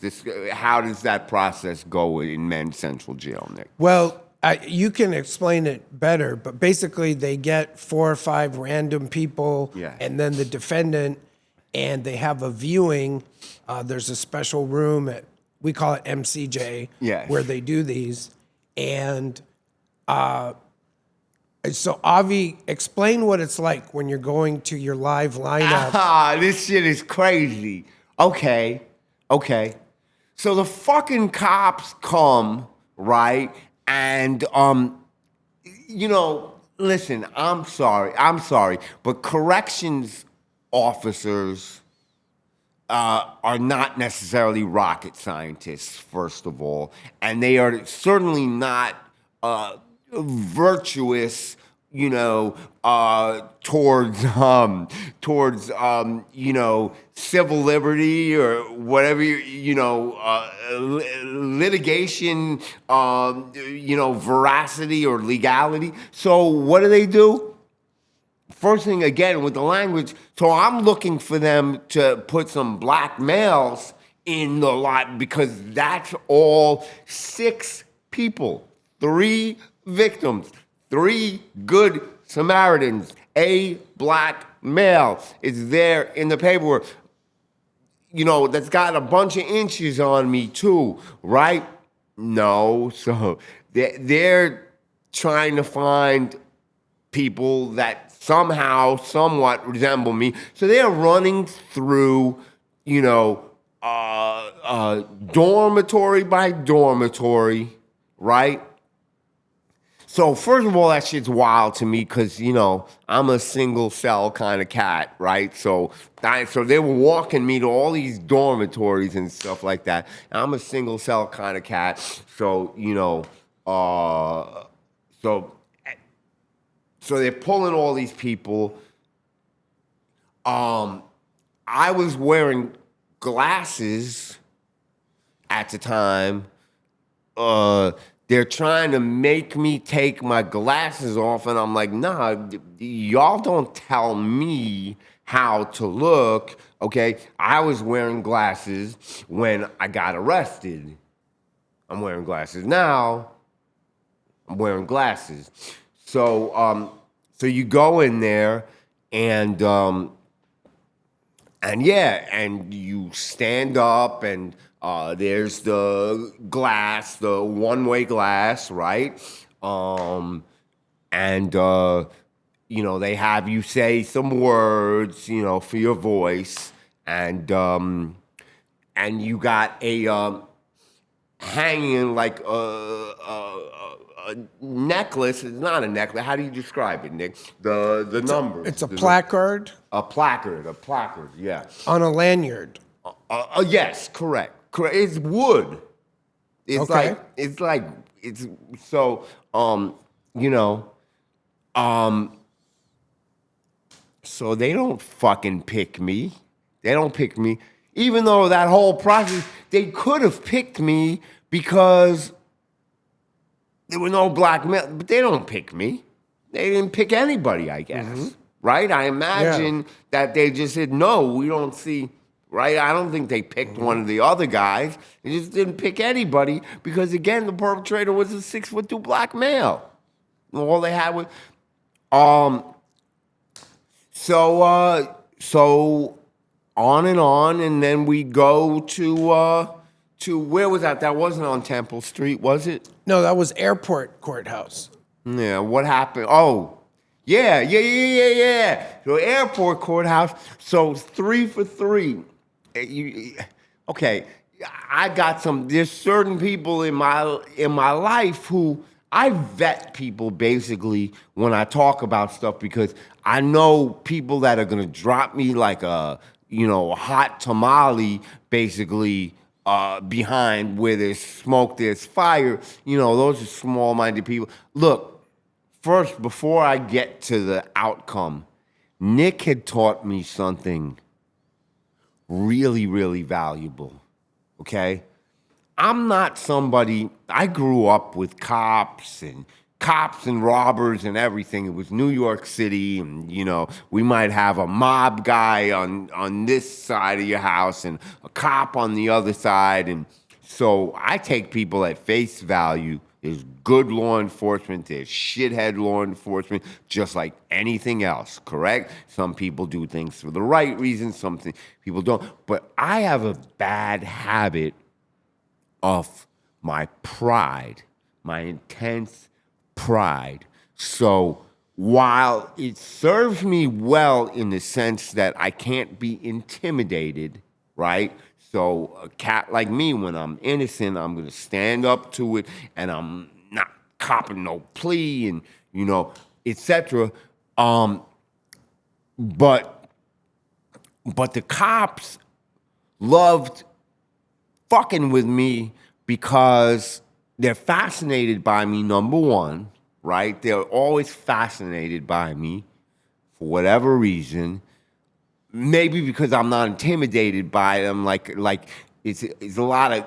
How does that process go in Men's Central Jail, Nick? Well, you can explain it better, but basically they get 4 or 5 random people, and then the defendant, and they have a viewing. There's a special room we call it MCJ, where they do these. And so, Avi, explain what it's like when you're going to your live lineup. This shit is crazy. Okay. So the fucking cops come, right? And, listen, I'm sorry, but corrections officers are not necessarily rocket scientists, first of all, and they are certainly not virtuous, towards civil liberty or whatever, litigation, veracity or legality. So what do? first thing again with the language, so I'm looking for them to put some black males in the lot because that's all 6 people, 3 victims, 3 good Samaritans, a black male is there in the paperwork. You know, that's got a bunch of inches on me too, right? No, so they're trying to find people that somehow, somewhat resemble me. So they're running through, you know, dormitory by dormitory, right? So first of all, that shit's wild to me because, you know, I'm a single cell kind of cat, right? So they were walking me to all these dormitories and stuff like that. And I'm a single cell kind of cat. So, you know, so they're pulling all these people. I was wearing glasses at the time. They're trying to make me take my glasses off, and I'm like, nah, y'all don't tell me how to look, okay? I was wearing glasses when I got arrested. I'm wearing glasses now. I'm wearing glasses. So you go in there, and yeah, and you stand up, and there's the glass, the one-way glass, right? You know, they have you say some words, you know, for your voice, and you got a hanging like a necklace. It's not a necklace. How do you describe it, Nick? The numbers. It's a placard. A placard, yeah. On a lanyard. Yes, correct. It's wood. It's Okay. it's so you know, so they don't fucking pick me. They don't pick me, even though that whole process they could have picked me because there were no black men, but they don't pick me. They didn't pick anybody, I guess. Right? I imagine that they just said, no, we don't see, right? I don't think they picked one of the other guys. They just didn't pick anybody because, again, the perpetrator was a 6'2" black male. All they had was, so on, and then we go to where was that? That wasn't on Temple Street, was it? No, that was Airport Courthouse. Yeah, what happened? Oh, yeah. So Airport Courthouse. So 3 for 3. Okay, I got some. There's certain people in my life who I vet people basically when I talk about stuff because I know people that are gonna drop me like a hot tamale basically. Behind where there's smoke, there's fire. You know, those are small-minded people. Look, first, before I get to the outcome, Nick had taught me something really, really valuable, okay? I'm not somebody, I grew up with cops and robbers and everything. It was New York City, and, you know, we might have a mob guy on this side of your house and a cop on the other side. And so I take people at face value. There's good law enforcement, there's shithead law enforcement, just like anything else, correct? Some people do things for the right reasons, some people don't. But I have a bad habit of my pride, my intense pride. So while it serves me well in the sense that I can't be intimidated, right? So a cat like me, when I'm innocent, I'm gonna stand up to it, and I'm not copping no plea, and etc. But the cops loved fucking with me because they're fascinated by me, number one, right? They're always fascinated by me for whatever reason. Maybe because I'm not intimidated by them. Like it's a lot of,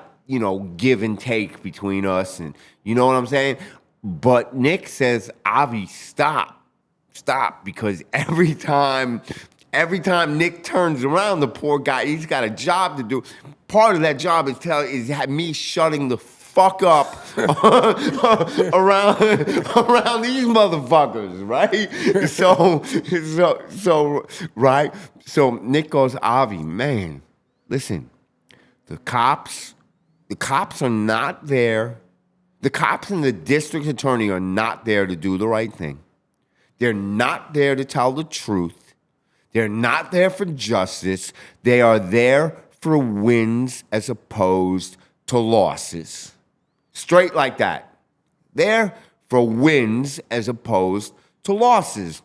give and take between us, and you know what I'm saying? But Nick says, Avi, stop. stop, because every time Nick turns around, the poor guy, he's got a job to do. Part of that job is me shutting the fuck up around these motherfuckers, right? So right. So Nick goes, Avi, man, listen, the cops are not there. The cops and the district attorney are not there to do the right thing. They're not there to tell the truth. They're not there for justice. They are there for wins as opposed to losses. Straight like that. There for wins as opposed to losses.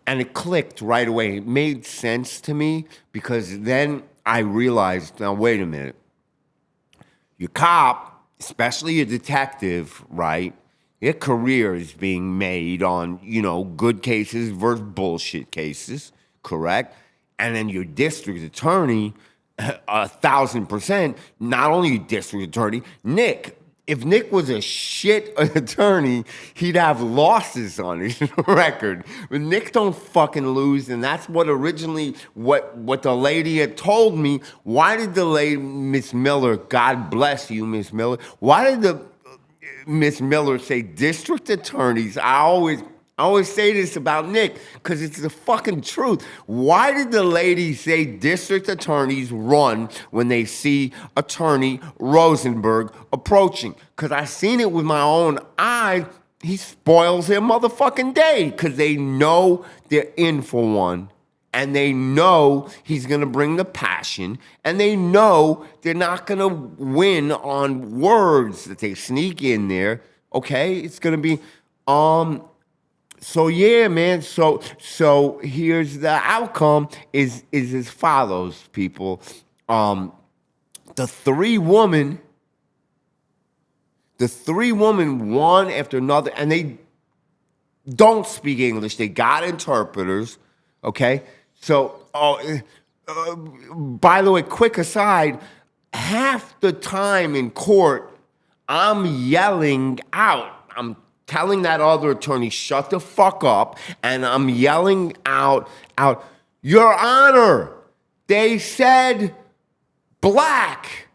And it clicked right away. It made sense to me because then I realized, now wait a minute. Your cop, especially a detective, right? Their career is being made on, good cases versus bullshit cases, correct? And then your district attorney, 1,000%, not only your district attorney, Nick. If Nick was a shit attorney, he'd have losses on his record. But Nick don't fucking lose, and that's what originally, what the lady had told me. Why did the lady, Miss Miller, God bless you, Miss Miller, why did the Miss Miller say district attorneys? I always say this about Nick because it's the fucking truth. Why did the lady say district attorneys run when they see Attorney Rosenberg approaching? Because I seen it with my own eyes. He spoils their motherfucking day because they know they're in for one. And they know he's going to bring the passion. And they know they're not going to win on words that they sneak in there. Okay? It's going to be, so yeah, man. So here's the outcome is as follows, people. The three women, one after another, and they don't speak English. They got interpreters, okay? So, by the way, quick aside, half the time in court, I'm yelling out. I'm telling that other attorney, shut the fuck up, and I'm yelling out, Your Honor, they said black.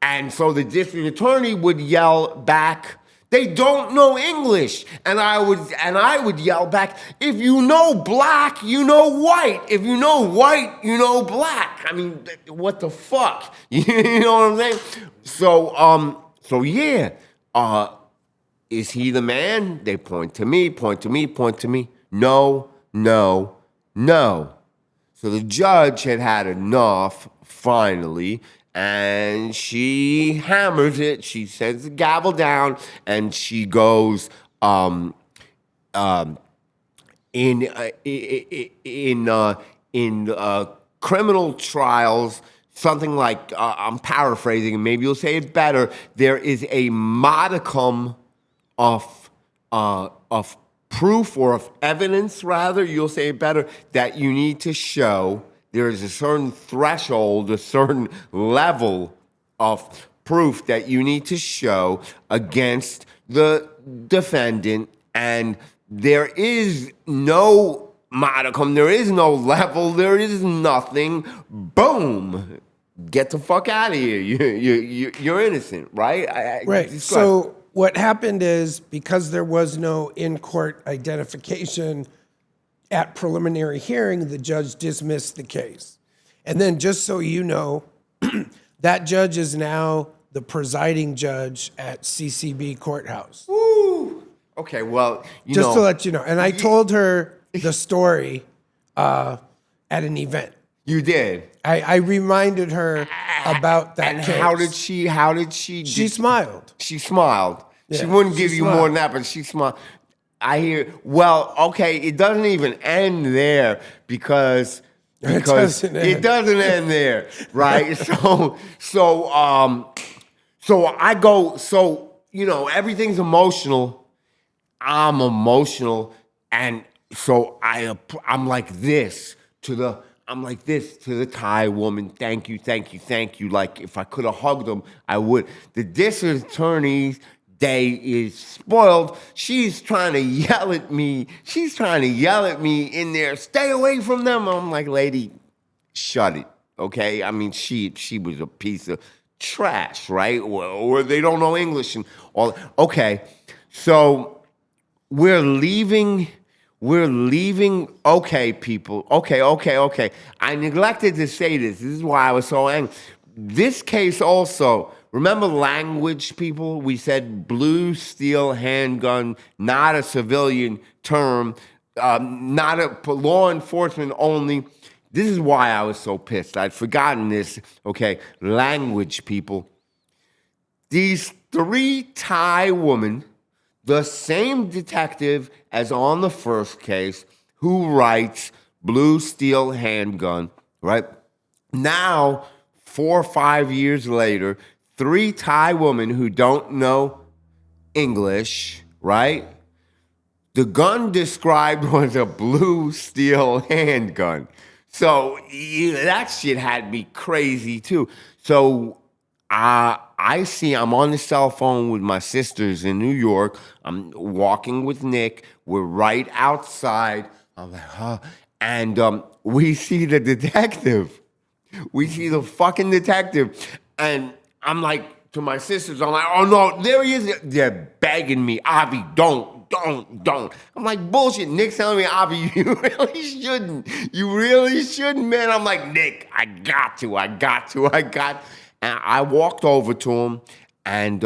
And so the district attorney would yell back, they don't know English. And I would yell back, if you know black, you know white. If you know white, you know black. I mean, what the fuck? You know what I'm saying? So yeah. Is he the man? They point to me. No. So the judge had enough, finally, and she hammers it. She sends the gavel down, and she goes, in criminal trials, something like, I'm paraphrasing, maybe you'll say it better, there is a modicum of proof or of evidence, rather, you'll say it better, that you need to show. There is a certain threshold, a certain level of proof that you need to show against the defendant, and there is no modicum, there is no level, there is nothing. Boom. Get the fuck out of here. You're innocent, right? Right. So what happened is, because there was no in-court identification at preliminary hearing, the judge dismissed the case. And then, just so you know, that judge is now the presiding judge at CCB Courthouse. Woo! Okay, well, just to let you know. And I told her the story at an event. You did. I reminded her about that and case. How did she? She smiled. She smiled. Yeah, she wouldn't give you smiled. more than that, but she smiled. I hear. Well, okay, it doesn't even end there because it doesn't end there, right? So I go. So everything's emotional. I'm emotional, and so I'm like this to the Thai woman. Thank you. Like, if I could have hugged them, I would. The district attorneys day is spoiled. She's trying to yell at me. She's trying to yell at me in there, stay away from them. I'm like, lady, shut it, okay? I mean, she was a piece of trash, right? Or they don't know English and all. Okay, so we're leaving. Okay, people. Okay. I neglected to say this. This is why I was so angry. This case also, remember language, people? We said blue steel handgun, not a civilian term, not a law enforcement only. This is why I was so pissed. I'd forgotten this. Okay, language, people. These 3 Thai women, the same detective as on the first case, who writes blue steel handgun, right? Now, 4 or 5 years later, 3 Thai women who don't know English, right? The gun described was a blue steel handgun. So that shit had me crazy too. So I'm on the cell phone with my sisters in New York. I'm walking with Nick. We're right outside. I'm like, huh? And we see the detective. We see the fucking detective. And I'm like, to my sisters, I'm like, oh no, there he is. They're begging me, Avi, don't. I'm like, bullshit. Nick's telling me, Avi, you really shouldn't. You really shouldn't, man. I'm like, Nick, I got to. And I walked over to him and,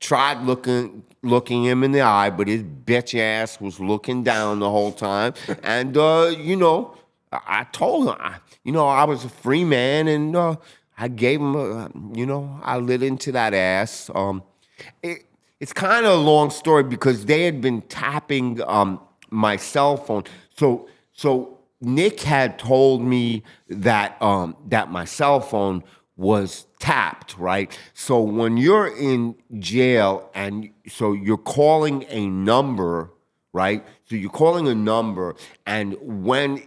tried looking him in the eye, but his bitch ass was looking down the whole time. And, I told him, I was a free man and I gave him, I lit into that ass. It's kind of a long story because they had been tapping my cell phone. So Nick had told me that that my cell phone was tapped, right? So when you're in jail and so you're calling a number, right? So you're calling a number, and when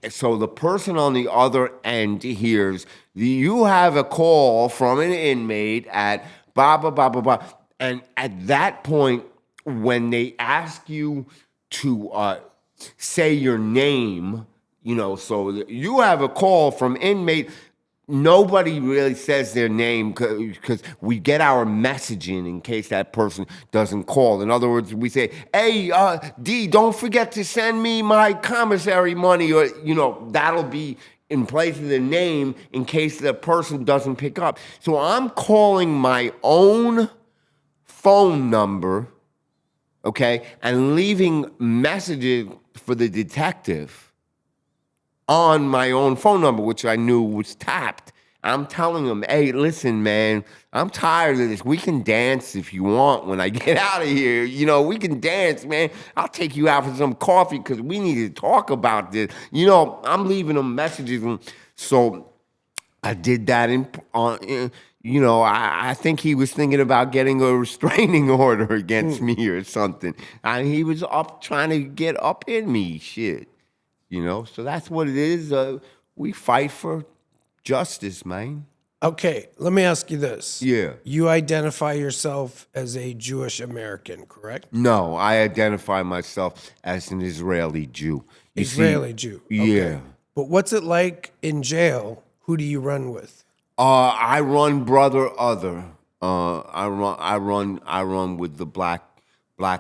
so the person on the other end hears you have a call from an inmate at blah blah blah blah blah, and at that point, when they ask you to say your name, so you have a call from inmate. Nobody really says their name because we get our messaging in case that person doesn't call. In other words, we say, hey, D, don't forget to send me my commissary money, or, that'll be in place of the name in case the person doesn't pick up. So I'm calling my own phone number, okay, and leaving messages for the detective on my own phone number, which I knew was tapped. I'm telling him, hey, listen, man, I'm tired of this. We can dance if you want when I get out of here. We can dance, man. I'll take you out for some coffee because we need to talk about this. I'm leaving him messages. And so I did that I think he was thinking about getting a restraining order against me or something. He was up trying to get up in me, shit. So that's what it is. We fight for justice, man. Okay, let me ask you this. Yeah. You identify yourself as a Jewish American, correct? No, I identify myself as an Israeli Jew. Israeli Jew. Okay. Yeah. But what's it like in jail? Who do you run with? I run brother other. I run with the black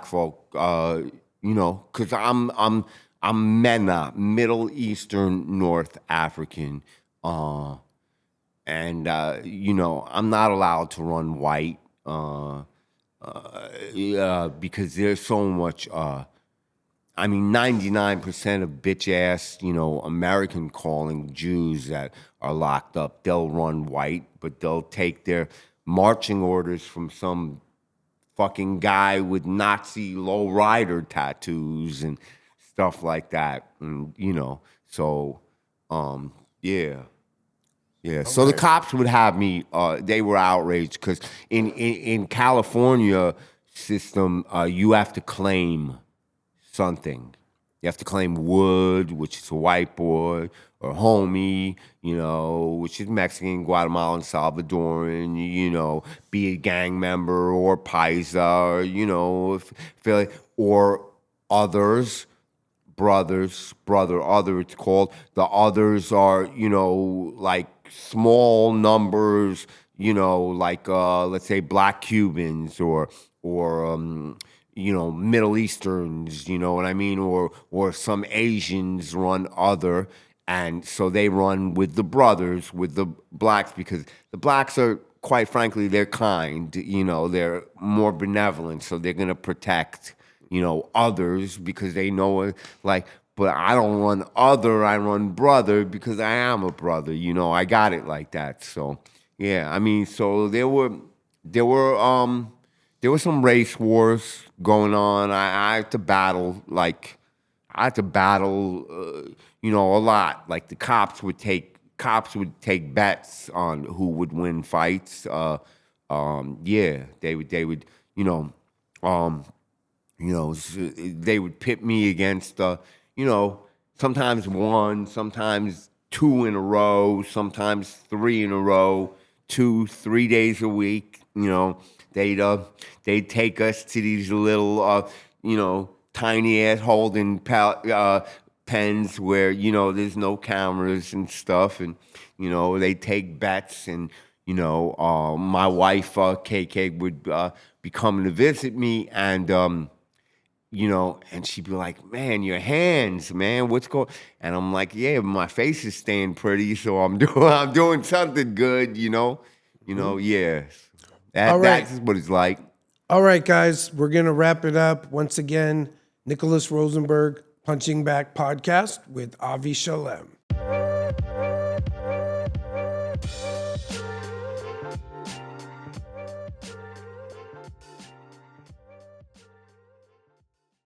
folk. Because I'm MENA, Middle Eastern North African, and I'm not allowed to run white because there's so much. 99% of bitch ass, American calling Jews that are locked up, they'll run white, but they'll take their marching orders from some fucking guy with Nazi lowrider tattoos and stuff like that, and so yeah. So the cops would have me. They were outraged because in California system, you have to claim something. You have to claim Wood, which is a white boy, or Homie, which is Mexican, Guatemalan, Salvadoran, be a gang member, or Paisa, or others, other, it's called. The others are, like small numbers, like, let's say Black Cubans or Middle Easterns, you know what I mean? Or some Asians run other. And so they run with the brothers, with the blacks, because the blacks are, quite frankly, they're kind, they're more benevolent. So they're going to protect, others because they know, like, but I don't run other, I run brother because I am a brother, I got it like that. So, yeah, I mean, so there were some race wars going on. I had to battle, a lot. Like the cops would take bets on who would win fights. Yeah, they would, they would pit me against, sometimes one, sometimes two in a row, sometimes three in a row, 2-3 days a week. They'd take us to these little, tiny ass holding pens where there's no cameras and stuff, and they take bets, and my wife KK would be coming to visit me, and and she'd be like, "Man, your hands, man, what's going?" And I'm like, "Yeah, my face is staying pretty, so I'm doing something good, yeah." All right. That's what it's like. All right, guys, we're going to wrap it up. Once again, Nicholas Rosenberg, Punching Back Podcast with Avi Shalem.